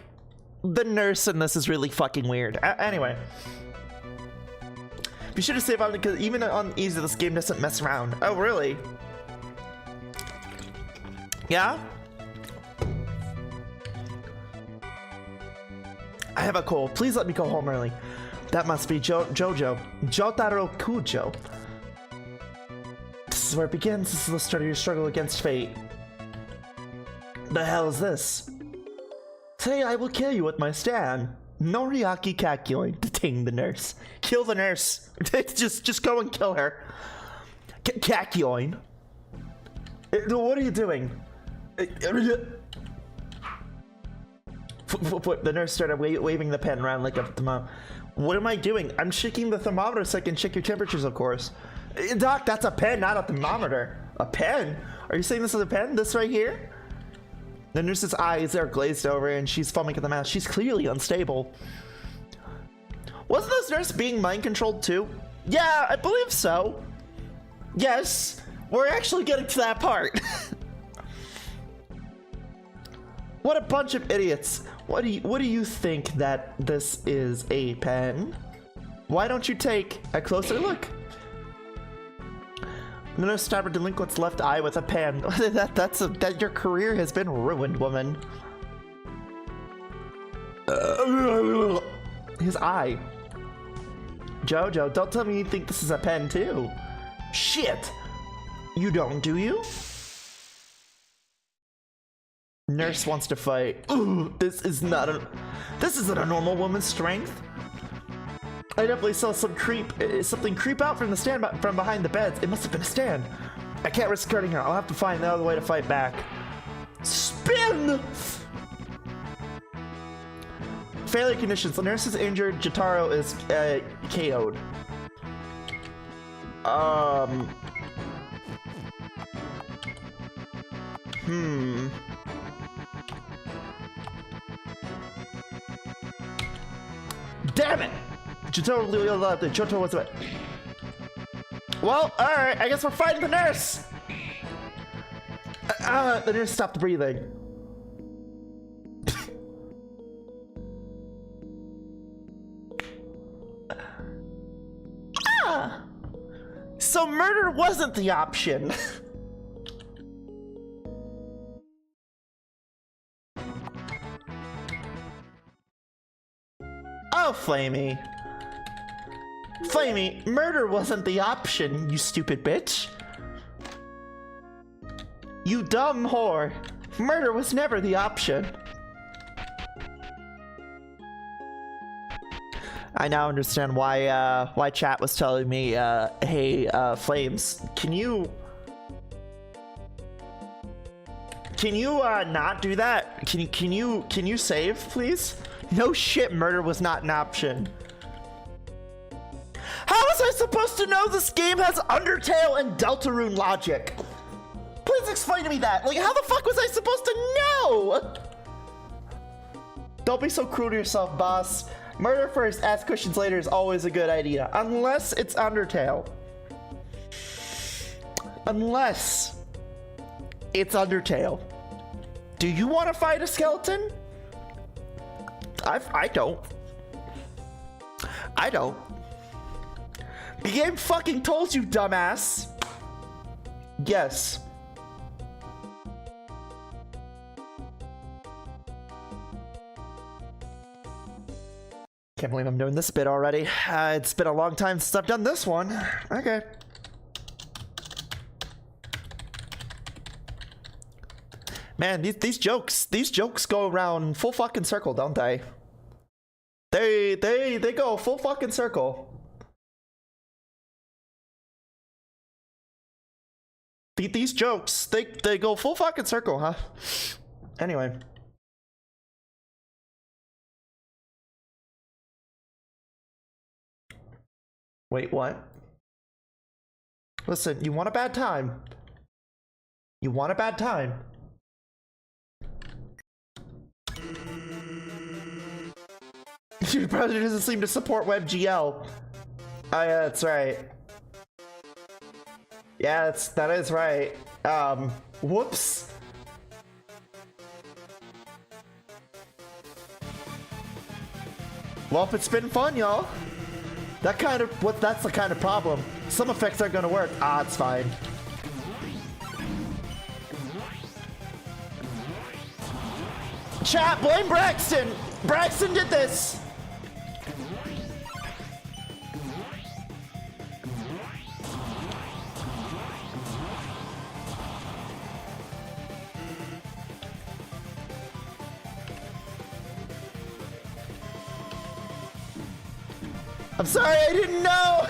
[SPEAKER 1] the nurse in this is really fucking weird. Anyway. Be sure to save on because even on easy, this game doesn't mess around. Oh, really? Yeah? I have a cold. Please let me go home early. That must be Jojo. Jotaro Kujo. This is where it begins. This is the start of your struggle against fate. The hell is this? Today I will kill you with my stand. Noriaki Kakyoin. Detain the nurse. Kill the nurse. just go and kill her. Kakyoin. What are you doing? The nurse started waving the pen around like a thermometer. What am I doing? I'm shaking the thermometer so I can check your temperatures, of course. Doc, that's a pen, not a thermometer. A pen? Are you saying this is a pen? This right here? The nurse's eyes are glazed over and she's foaming at the mouth. She's clearly unstable. Wasn't this nurse being mind controlled too? Yeah, I believe so. Yes, we're actually getting to that part. What a bunch of idiots. What do you think that this is a pen? Why don't you take a closer look? The nurse stabbed her delinquent's left eye with a pen. That your career has been ruined, woman. His eye. Jojo, don't tell me you think this is a pen too. Shit. You don't, do you? Nurse wants to fight. Ooh, this isn't a normal woman's strength. I definitely saw something creep out from the stand from behind the beds. It must have been a stand. I can't risk hurting her. I'll have to find another way to fight back. Spin! Failure conditions. The nurse is injured. Jotaro is KO'd. Damn it! Jotaro was it. Well, alright, I guess we're fighting the nurse! The nurse stopped breathing. So murder wasn't the option. Oh, Flamie. Flamie, murder wasn't the option, you stupid bitch. You dumb whore. Murder was never the option. I now understand why chat was telling me, hey, Flames, can you not do that? Can you save, please? No shit, murder was not an option. How was I supposed to know this game has Undertale and Deltarune logic? Please explain to me that. Like, how the fuck was I supposed to know? Don't be so cruel to yourself, boss. Murder first, ask questions later is always a good idea. Unless it's Undertale. Unless it's Undertale. Do you want to fight a skeleton? I don't. I don't. The game fucking told you, dumbass. Yes. Can't believe I'm doing this bit already. It's been a long time since I've done this one. Okay. Man, these jokes go around full fucking circle, don't they? They go full fucking circle. These jokes, they go full fucking circle, huh? Anyway. Wait, what? Listen, you want a bad time? You want a bad time? Your brother doesn't seem to support WebGL. Oh yeah, that's right. Yeah, that is right. Whoops. Well, it's been fun, y'all. That's the kind of problem. Some effects aren't gonna work. Ah, it's fine. Chat, blame Braxton! Braxton did this! I'm sorry, I didn't know!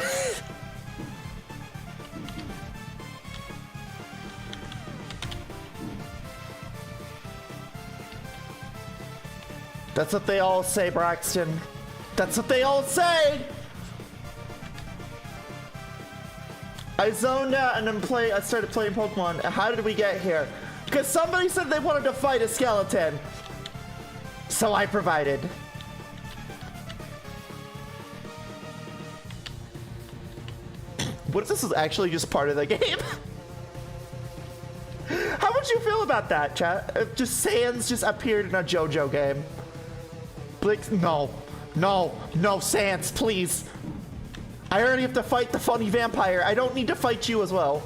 [SPEAKER 1] That's what they all say, Braxton. That's what they all say! I zoned out and then I started playing Pokemon. How did we get here? Because somebody said they wanted to fight a skeleton. So I provided. What if this is actually just part of the game? How would you feel about that, chat? If just Sans just appeared in a Jojo game. Like, no, Sans, please. I already have to fight the funny vampire. I don't need to fight you as well.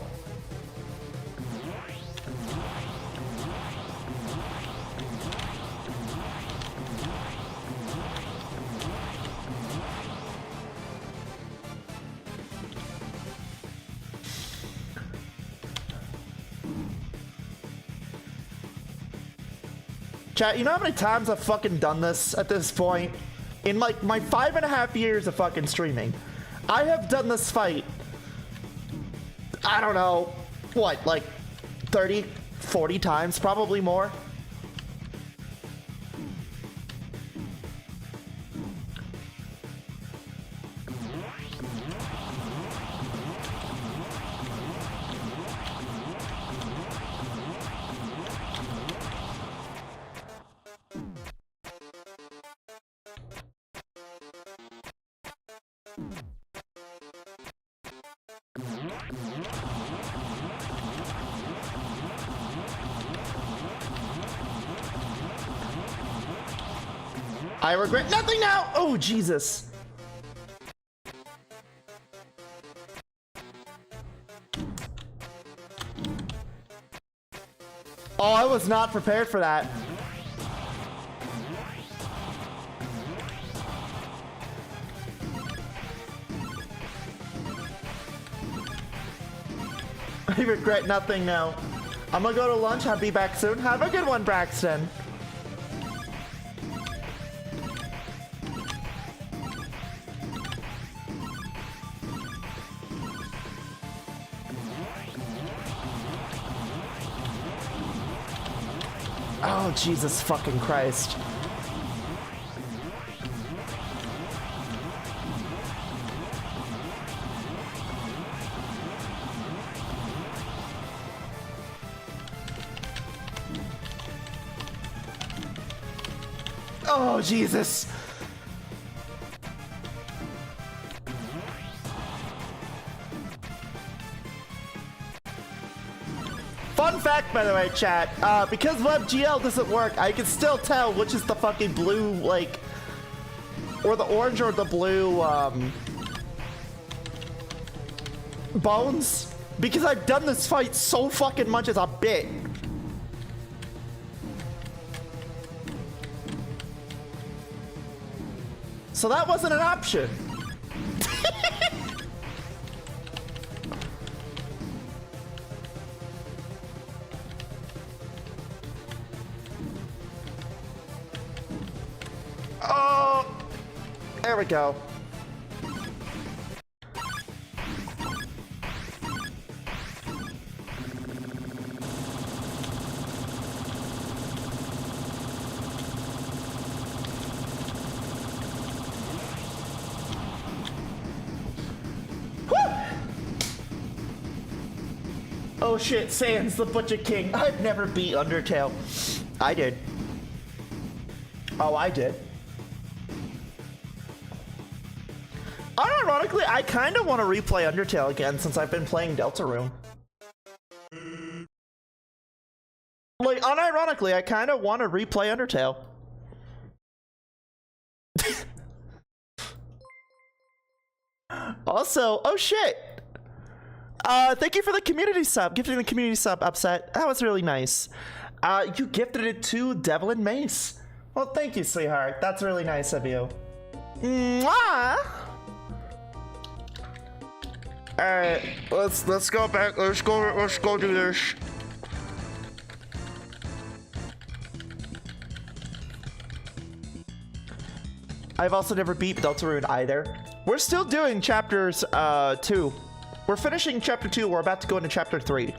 [SPEAKER 1] Chat, you know how many times I've fucking done this at this point? In like my 5.5 years of fucking streaming, I have done this fight, I don't know, what, like 30, 40 times, probably more. I regret nothing now! Oh, Jesus. Oh, I was not prepared for that. I regret nothing now. I'm gonna go to lunch. I'll be back soon. Have a good one, Braxton. Oh, Jesus fucking Christ. Oh, Jesus. Fun fact, by the way, chat, because WebGL doesn't work, I can still tell which is the fucking blue, like, or the orange or the blue, bones. Because I've done this fight so fucking much as a bit. So that wasn't an option. There we go. Oh shit, Sans the Butcher King. I've never beat Undertale. I did. Oh, I did. Unironically, I kind of want to replay Undertale again since I've been playing Deltarune. Like, unironically, I kind of want to replay Undertale. Also, oh shit. Thank you for the community sub. Gifting the community sub, Upset. That was really nice. You gifted it to Devlin Mace. Well, thank you, sweetheart. That's really nice of you. Mwah! Alright, let's go back. Let's go do this. I've also never beat Deltarune either. We're still doing chapters 2. We're finishing chapter 2. We're about to go into chapter 3.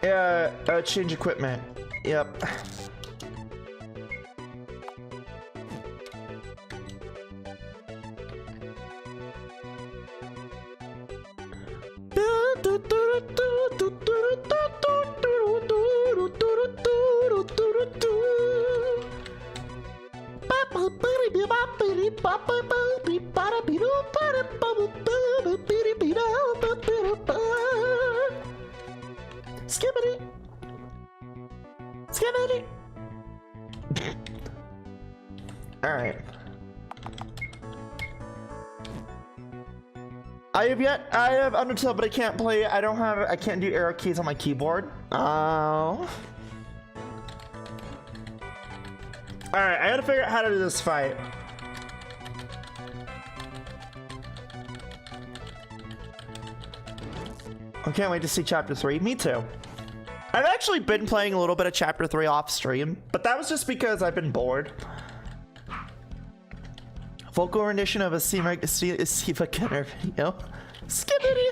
[SPEAKER 1] Yeah, change equipment. Yep. Skibbity. Skibbity. All right. I have Undertale, but I can't play it. I can't do arrow keys on my keyboard. Oh. All right, I gotta figure out how to do this fight. I can't wait to see chapter 3. Me too. I've actually been playing a little bit of chapter 3 off stream, but that was just because I've been bored. Vocal rendition of a Siva Gunner video. Skibbity!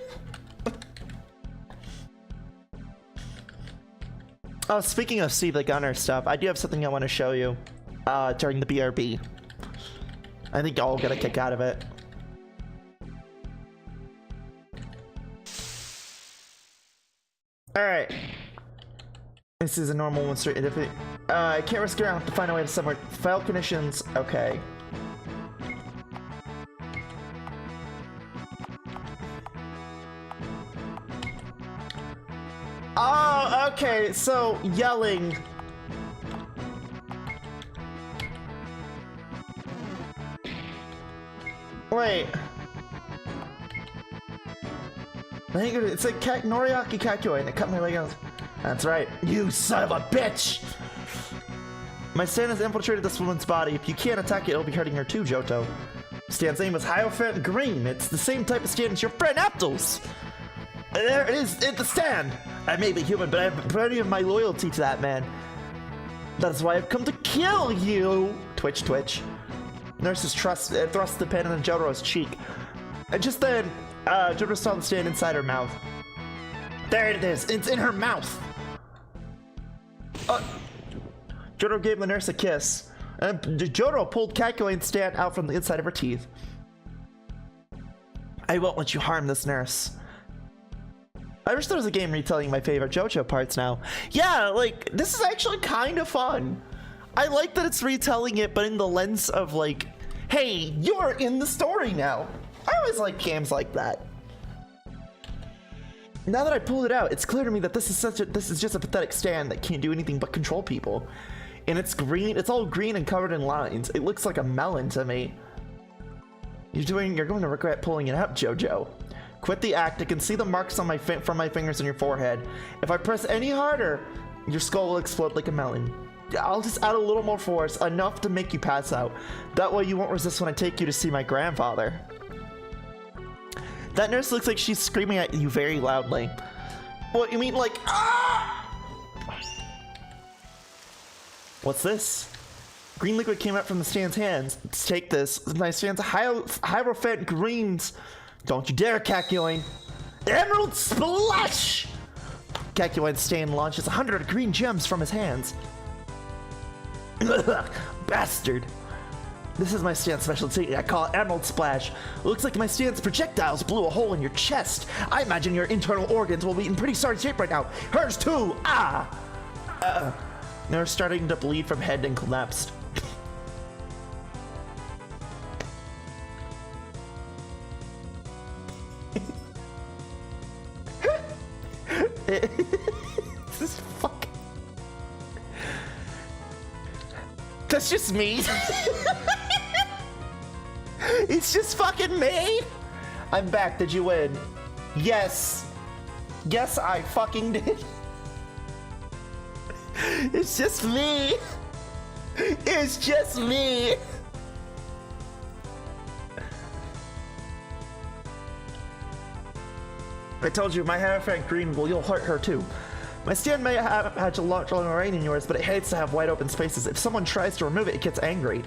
[SPEAKER 1] Oh, speaking of Siva Gunner stuff, I do have something I want to show you during the BRB. I think y'all will get a kick out of it. Alright. This is a normal one straight. I can't risk around to find a way to somewhere. File conditions. Okay. Oh, okay. So, yelling. Wait. I think it's like Noriaki Kakyoe and it cut my leg out. That's right. You son of a bitch! My stand has infiltrated this woman's body. If you can't attack it, it'll be hurting her too, Jojo. Stan's name is Hierophant Green. It's the same type of stand as your friend Aptles. There it is, it's the stand. I may be human, but I have plenty of my loyalty to that man. That is why I've come to kill you. Twitch, twitch. Nurses thrust the pen in Jotaro's cheek. And just then, Jotaro saw the stand inside her mouth. There it is. It's in her mouth. Jotaro gave the nurse a kiss. And Jotaro pulled Kakyoe's stand out from the inside of her teeth. I won't let you harm this nurse. I wish there was a game retelling my favorite JoJo parts now. Yeah, like, this is actually kind of fun. I like that it's retelling it, but in the lens of like, hey, you're in the story now. I always like games like that. Now that I pulled it out, it's clear to me that this is just a pathetic stand that can't do anything but control people. And it's green, it's all green and covered in lines. It looks like a melon to me. You're going to regret pulling it out, Jojo. Quit the act. I can see the marks on from my fingers on your forehead. If I press any harder, your skull will explode like a melon. I'll just add a little more force, enough to make you pass out. That way you won't resist when I take you to see my grandfather. That nurse looks like she's screaming at you very loudly. What, you mean like, ah! What's this? Green liquid came out from the Stan's hands. Let's take this. My Stan's Hierophant greens. Don't you dare, Calculine. Emerald Splash! Calculine's Stan launches 100 green gems from his hands. Bastard. This is my Stan's specialty. I call it Emerald Splash. Looks like my Stan's projectiles blew a hole in your chest. I imagine your internal organs will be in pretty sorry shape right now. Hers too. Ah! They're starting to bleed from head and collapsed. This is fucking... That's just me. It's just fucking me. I'm back. Did you win? Yes. Yes, I fucking did. It's just me. It's just me. I told you, my Hierophant green will hurt her too. My Stan may have had a lot longer reign in yours, but it hates to have wide open spaces. If someone tries to remove it, it gets angry.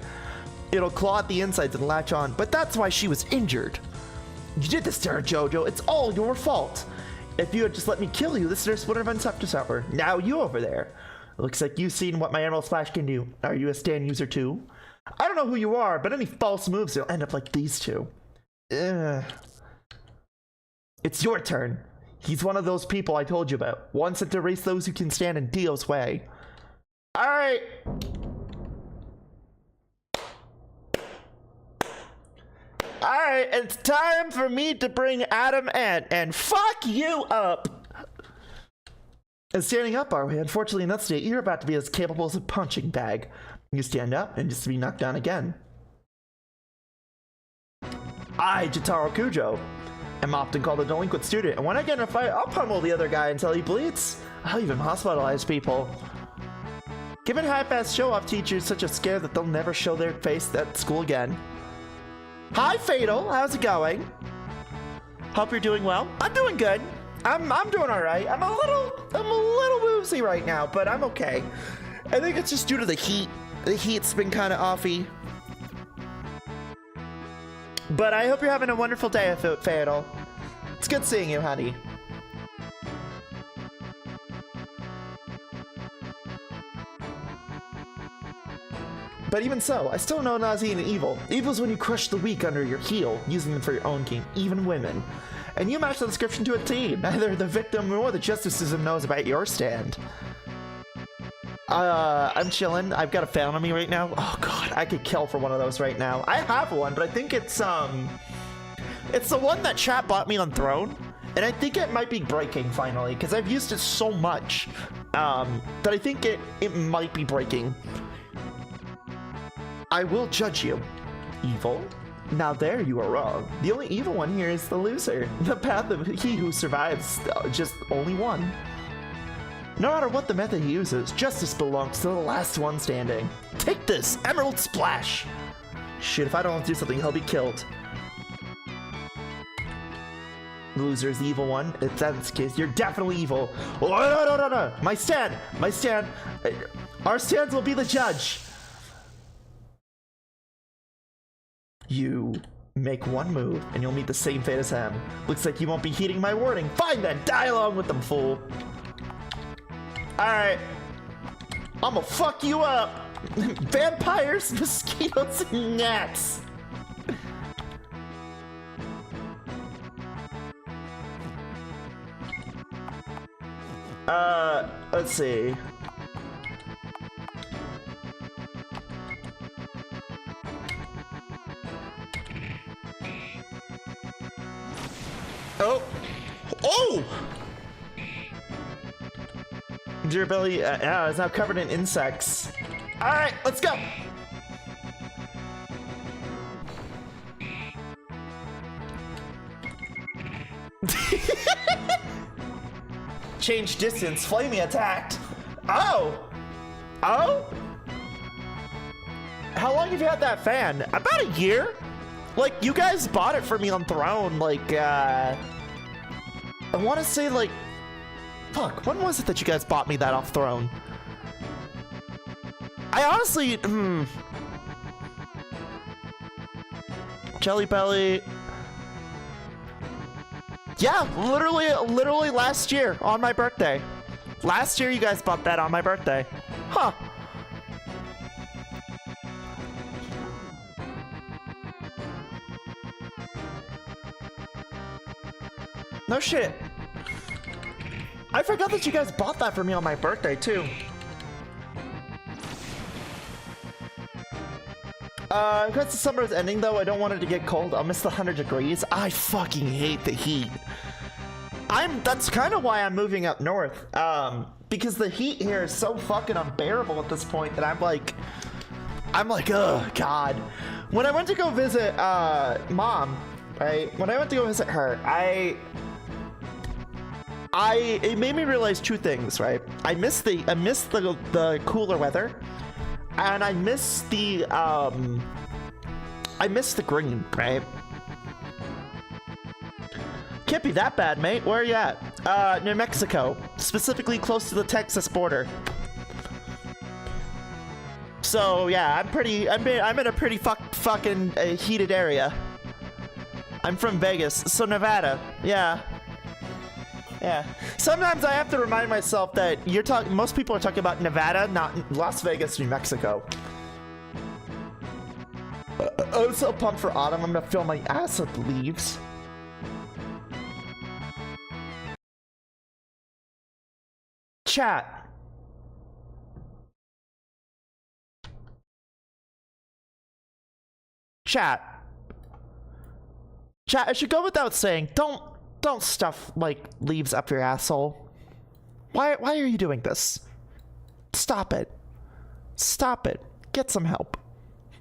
[SPEAKER 1] It'll claw at the insides and latch on, but that's why she was injured. You did this to her, Jojo. It's all your fault. If you had just let me kill you, this nurse would have unstuck to suffer. Now you over there. Looks like you've seen what my Emerald Splash can do. Are you a Stan user too? I don't know who you are, but any false moves will end up like these two. Ugh. It's your turn. He's one of those people I told you about. One sent to erase those who can stand in Dio's way. Alright. Alright, it's time for me to bring Adam in and fuck you up. And standing up, are we? Unfortunately, in that state, you're about to be as capable as a punching bag. You stand up and just be knocked down again. I, Jotaro Kujo, am often called a delinquent student, and when I get in a fight, I'll pummel the other guy until he bleeds. I'll even hospitalize people. Given high-fast show-off teachers such a scare that they'll never show their face at school again. Hi, Fatal. How's it going? Hope you're doing well. I'm doing good. I'm doing all right. I'm a little woozy right now, but I'm okay. I think it's just due to the heat. The heat's been kind of offy. But I hope you're having a wonderful day, Fatal. It's good seeing you, honey. But even so, I still know Nazi and evil. Evil's when you crush the weak under your heel, using them for your own gain, even women. And you match the description to a T. Neither the victim nor the justice system knows about your stand. I'm chilling. I've got a fan on me right now. Oh god, I could kill for one of those right now. I have one, but I think it's the one that chat bought me on Throne. And I think it might be breaking finally, because I've used it so much that I think it might be breaking. I will judge you. Evil? Now there you are wrong. The only evil one here is the loser. The path of he who survives, just only one. No matter what the method he uses, justice belongs to the last one standing. Take this, Emerald Splash! Shit, if I don't do something, he'll be killed. The loser is the evil one. If that's the case, you're definitely evil. Oh, no. My stand. Our stands will be the judge. You make one move, and you'll meet the same fate as him. Looks like you won't be heeding my warning. Fine then, die along with them, fool. Alright. I'ma fuck you up. Vampires, mosquitoes, and gnats. Let's see. Oh! Durability is now covered in insects. Alright, let's go! Change distance, Flamie attacked. Oh! Oh? How long have you had that fan? About a year? Like, you guys bought it for me on Throne, like, I want to say, like, fuck, when was it that you guys bought me that off Throne? I honestly, Jelly Belly. Yeah, literally last year on my birthday. Last year you guys bought that on my birthday. Huh. No shit. I forgot that you guys bought that for me on my birthday too. Because the summer is ending though, I don't want it to get cold. I'll miss the 100 degrees. I fucking hate the heat. That's kind of why I'm moving up north. Because the heat here is so fucking unbearable at this point that I'm like, oh god. When I went to go visit mom, right? When I went to go visit her, it made me realize two things, right? I miss the cooler weather, and I miss the green, right? Can't be that bad, mate. Where are you at? New Mexico, specifically close to the Texas border. So yeah, I'm in a pretty fucking heated area. I'm from Vegas, so Nevada. Yeah. Yeah. Sometimes I have to remind myself that most people are talking about Nevada, not Las Vegas, New Mexico. I'm so pumped for autumn. I'm gonna fill my ass with leaves. Chat. Chat. Chat, I should go without saying, don't stuff, like, leaves up your asshole. Why are you doing this? Stop it. Stop it. Get some help.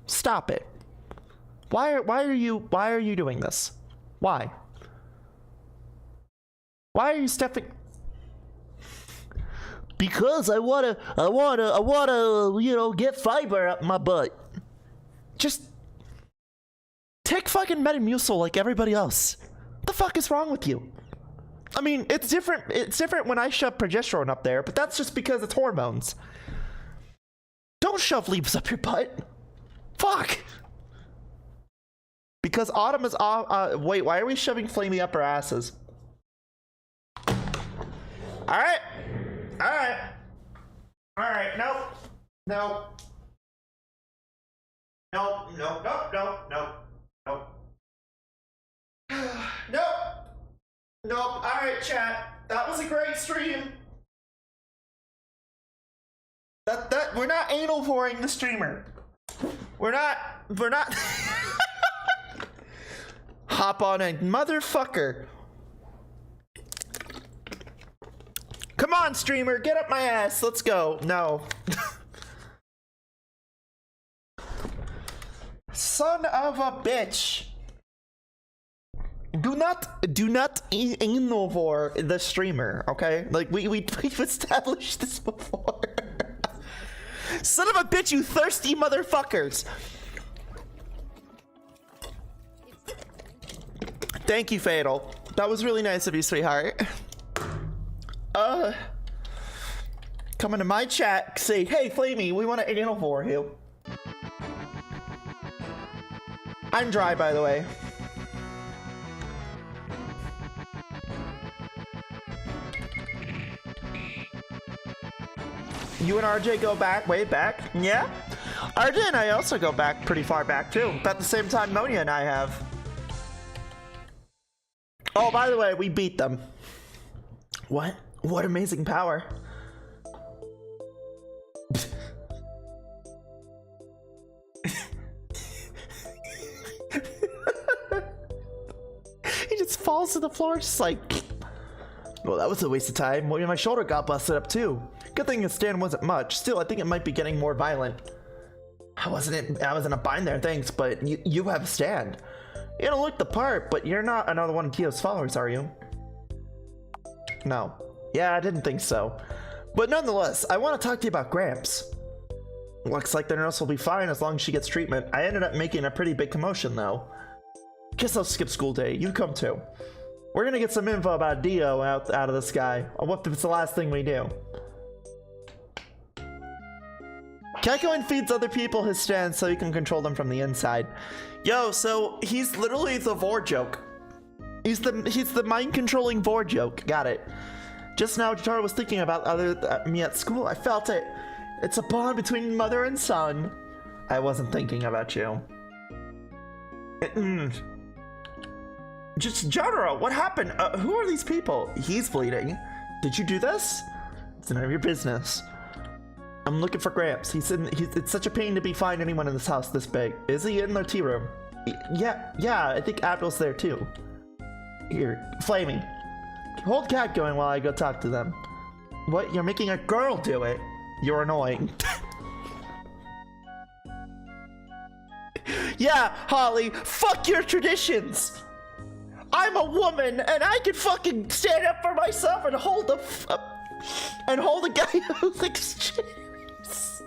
[SPEAKER 1] Stop it. Why are you doing this? Why? Why are you stuffing? Because I wanna, you know, get fiber up my butt. Just take fucking Metamucil like everybody else. What the fuck is wrong with you? I mean, it's different when I shove progesterone up there, but that's just because it's hormones. Don't shove leaves up your butt. Fuck. Because autumn is off. Wait, why are we shoving Flamie up our asses? Alright. Alright, nope. Nope. Nope. Alright, chat. That was a great stream. We're not anal whoring the streamer. We're not hop on a motherfucker. Come on, streamer, get up my ass. Let's go. No. Son of a bitch. Do not anal for the streamer, okay? Like we've established this before. Son of a bitch, you thirsty motherfuckers. Thank you, Fatal. That was really nice of you, sweetheart. Come into my chat, say, hey, Flamie, we want to anal for you. I'm dry, by the way. You and RJ go back, way back? Yeah? RJ and I also go back pretty far back, too. About the same time Monia and I have. Oh, by the way, we beat them. What? What amazing power. He just falls to the floor, just like... Well, that was a waste of time. Well, my shoulder got busted up, too. Good thing his stand wasn't much. Still, I think it might be getting more violent. I was in a bind there, thanks, but you have a stand. You don't look the part, but you're not another one of Kyo's followers, are you? No. Yeah, I didn't think so. But nonetheless, I want to talk to you about Gramps. Looks like the nurse will be fine as long as she gets treatment. I ended up making a pretty big commotion, though. Guess I'll skip school day. You come too. We're gonna get some info about Dio out of this guy. What if it's the last thing we do? Kakyoin feeds other people his stands so he can control them from the inside. Yo, so he's literally the Vor joke. He's the mind-controlling Vor joke. Got it. Just now, Jotaro was thinking about me at school. I felt it. It's a bond between mother and son. I wasn't thinking about you. Just Jotaro, what happened? Who are these people? He's bleeding. Did you do this? It's none of your business. I'm looking for Gramps. It's such a pain to find anyone in this house this big. Is he in the tea room? Yeah, I think Abdul's there too. Here, Flamie. Hold Cat going while I go talk to them. What? You're making a girl do it? You're annoying. Yeah, Holly, fuck your traditions! I'm a woman, and I can fucking stand up for myself and hold a guy who thinks cherries.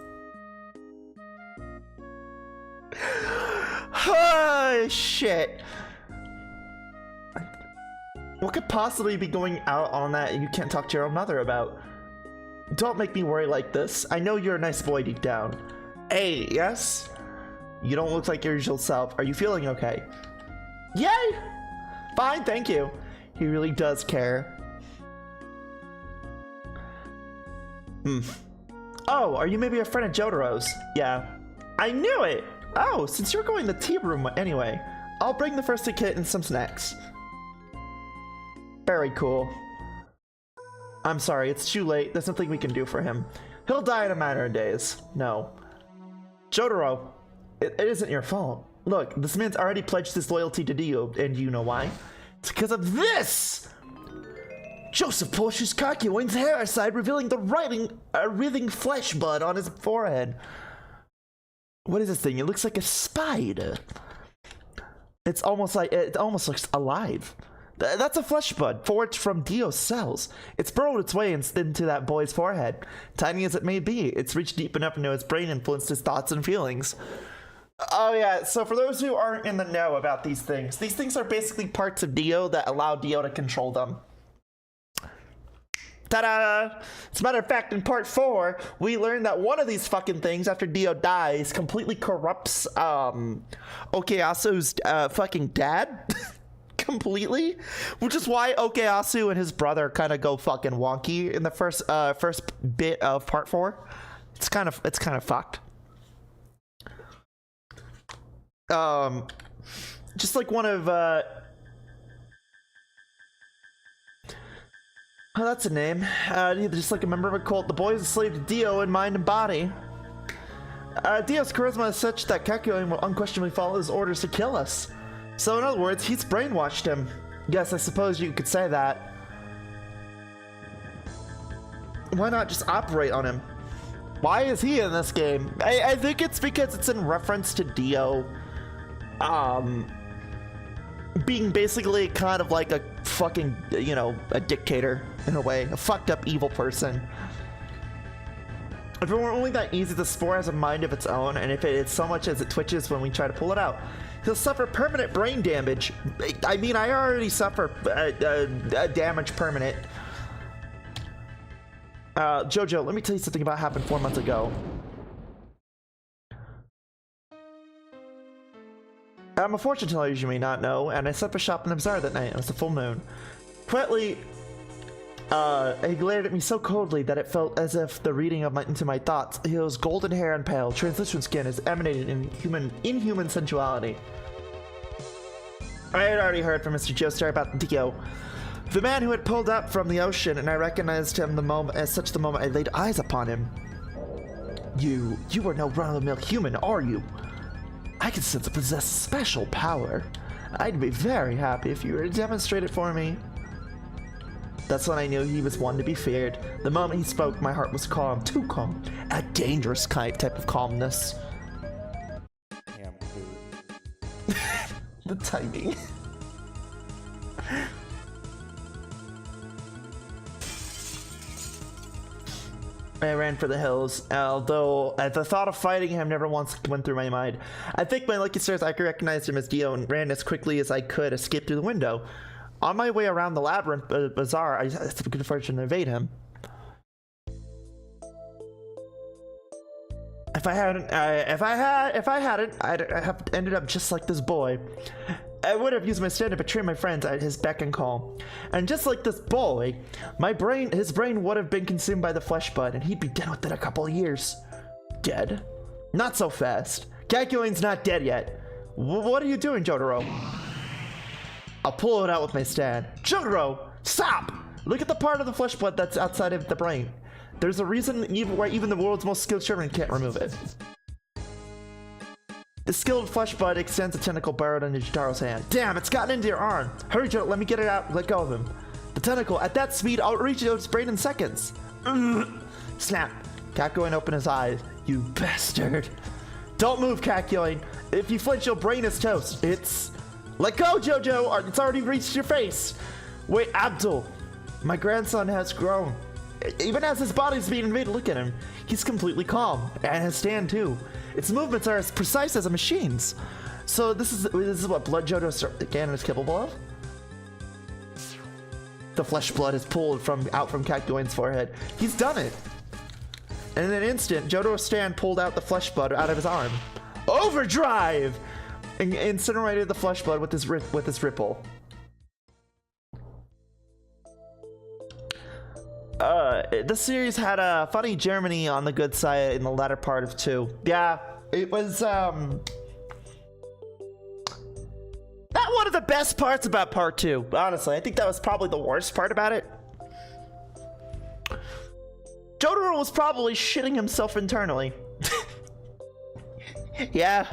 [SPEAKER 1] Oh, shit. What could possibly be going out on that you can't talk to your own mother about? Don't make me worry like this. I know you're a nice boy deep down. Hey, yes? You don't look like your usual self. Are you feeling okay? Yay! Fine, thank you. He really does care. Oh, are you maybe a friend of Jotaro's? Yeah. I knew it! Oh, since you're going to the tea room anyway, I'll bring the first aid kit and some snacks. Very cool. I'm sorry, it's too late. There's nothing we can do for him. He'll die in a matter of days. No. Jotaro, it isn't your fault. Look, this man's already pledged his loyalty to Dio, and you know why? It's because of this! Joseph pushes Kakyoin's hair aside, revealing the writhing flesh bud on his forehead. What is this thing? It looks like a spider. It almost looks alive. That's a flesh bud, forged from Dio's cells. It's burrowed its way into that boy's forehead. Tiny as it may be, it's reached deep enough into his brain and influenced his thoughts and feelings. Oh yeah, so for those who aren't in the know about these things are basically parts of Dio that allow Dio to control them. Ta-da! As a matter of fact, in part 4, we learned that one of these fucking things, after Dio dies, completely corrupts Okeyasu's fucking dad. Completely, which is why Okuyasu and his brother kind of go fucking wonky in the first bit of part 4. It's kind of fucked. Just like one of oh, that's a name. Just like a member of a cult, the boy is a slave to Dio in mind and body. Dio's charisma is such that Kakyoin will unquestionably follow his orders to kill us. So in other words, he's brainwashed him. Yes, I suppose you could say that. Why not just operate on him? Why is he in this game? I think it's because it's in reference to Dio being basically kind of like a fucking, you know, a dictator in a way, a fucked up evil person. If it were only that easy, the spore has a mind of its own, and if it's so much as it twitches when we try to pull it out, he'll suffer permanent brain damage. I mean, I already suffer damage permanent. Jojo, let me tell you something about what happened 4 months ago. I'm a fortune teller, as you may not know, and I set up a shop in the bazaar that night. It was a full moon. Quietly, he glared at me so coldly that it felt as if the reading into my thoughts. His golden hair and pale, translucent skin is emanated in inhuman sensuality. I had already heard from Mr. Joestar about Dio, the man who had pulled up from the ocean, and I recognized him the moment I laid eyes upon him. You are no run-of-the-mill human, are you? I can sense it possesses special power. I'd be very happy if you were to demonstrate it for me. That's when I knew he was one to be feared. The moment he spoke, my heart was calm, too calm. A dangerous type of calmness.
[SPEAKER 2] Damn,
[SPEAKER 1] The timing. I ran for the hills, although the thought of fighting him never once went through my mind. I think my lucky stars I recognized him as Dio and ran as quickly as I could, escape through the window. On my way around the labyrinth bazaar, I had the good fortune to evade him. If I hadn't, I'd have ended up just like this boy. I would have used my stand to betray my friends at his beck and call. And just like this boy, his brain would have been consumed by the flesh bud, and he'd be dead within a couple of years. Dead? Not so fast. Kakyoin's not dead yet. What are you doing, Jotaro? I'll pull it out with my stand. Jotaro, stop! Look at the part of the flesh blood that's outside of the brain. There's a reason why even the world's most skilled shaman can't remove it. The skilled flesh bud extends a tentacle burrowed into Jotaro's hand. Damn, it's gotten into your arm. Hurry, Joe, let me get it out. Let go of him. The tentacle, at that speed, I'll reach his brain in seconds. Snap. Kakyoin opened his eyes. You bastard. Don't move, Kakyoin. If you flinch, your brain is toast. Let go, Jojo, or it's already reached your face. Wait, Abdul. My grandson has grown. Even as his body's being invaded, look at him. He's completely calm, and his stand too. Its movements are as precise as a machine's. So this is what Blood Jojo again is capable of? The flesh blood is pulled out from Kakyoin's forehead. He's done it. And in an instant, Jojo's stand pulled out the flesh blood out of his arm. Overdrive! And incinerated the flesh blood with his ripple. This series had a funny Germany on the good side in the latter part of 2. Yeah, it was, not one of the best parts about part 2, honestly. I think that was probably the worst part about it. Jotaro was probably shitting himself internally. Yeah.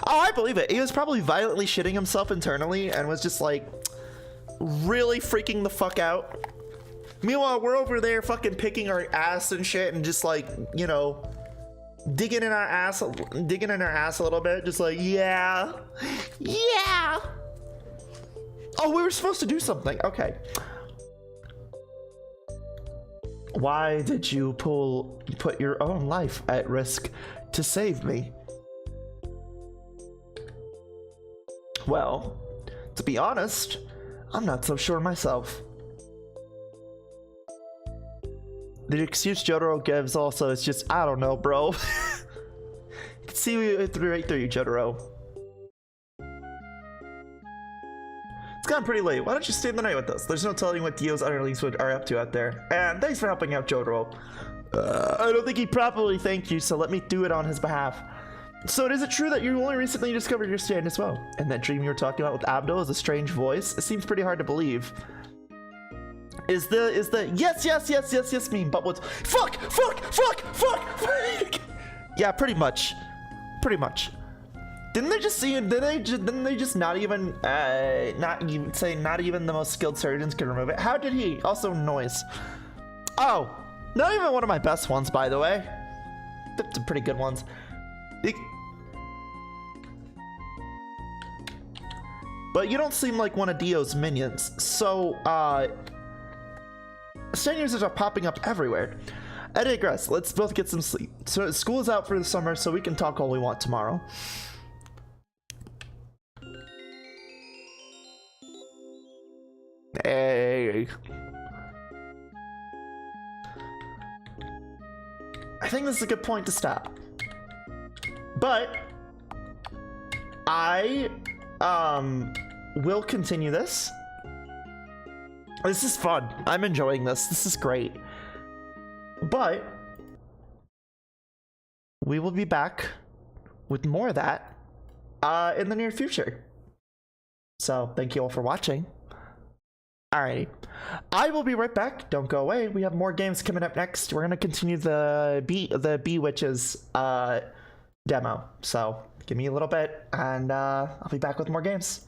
[SPEAKER 1] Oh, I believe it. He was probably violently shitting himself internally and was just like, really freaking the fuck out. Meanwhile, we're over there fucking picking our ass and shit and just like, you know, digging in our ass a little bit. Just like, yeah. Oh, we were supposed to do something. Okay. Why did you put your own life at risk to save me? Well, to be honest, I'm not so sure myself. The excuse Jotaro gives also is just, I don't know, bro. You can see right through you, Jotaro. It's gotten pretty late. Why don't you stay the night with us? There's no telling what Dio's underlings are up to out there. And thanks for helping out, Jotaro. I don't think he properly thanked you, so let me do it on his behalf. So is it true that you only recently discovered your stand as well? And that dream you were talking about with Abdo is a strange voice? It seems pretty hard to believe. Is the yes meme, but what's fuck. Yeah, pretty much. Didn't they just not even not even the most skilled surgeons can remove it? How did he? Also noise. Oh, not even one of my best ones, by the way. They're pretty good ones. But you don't seem like one of Dio's minions, so stand users are popping up everywhere. I digress. Let's both get some sleep. So school is out for the summer, so we can talk all we want tomorrow. Hey. I think this is a good point to stop. But I will continue this. This is fun. I'm enjoying this. This is great. But we will be back with more of that in the near future. So thank you all for watching. Alrighty. I will be right back. Don't go away. We have more games coming up next. We're gonna continue the Bee Witches demo. So give me a little bit and I'll be back with more games.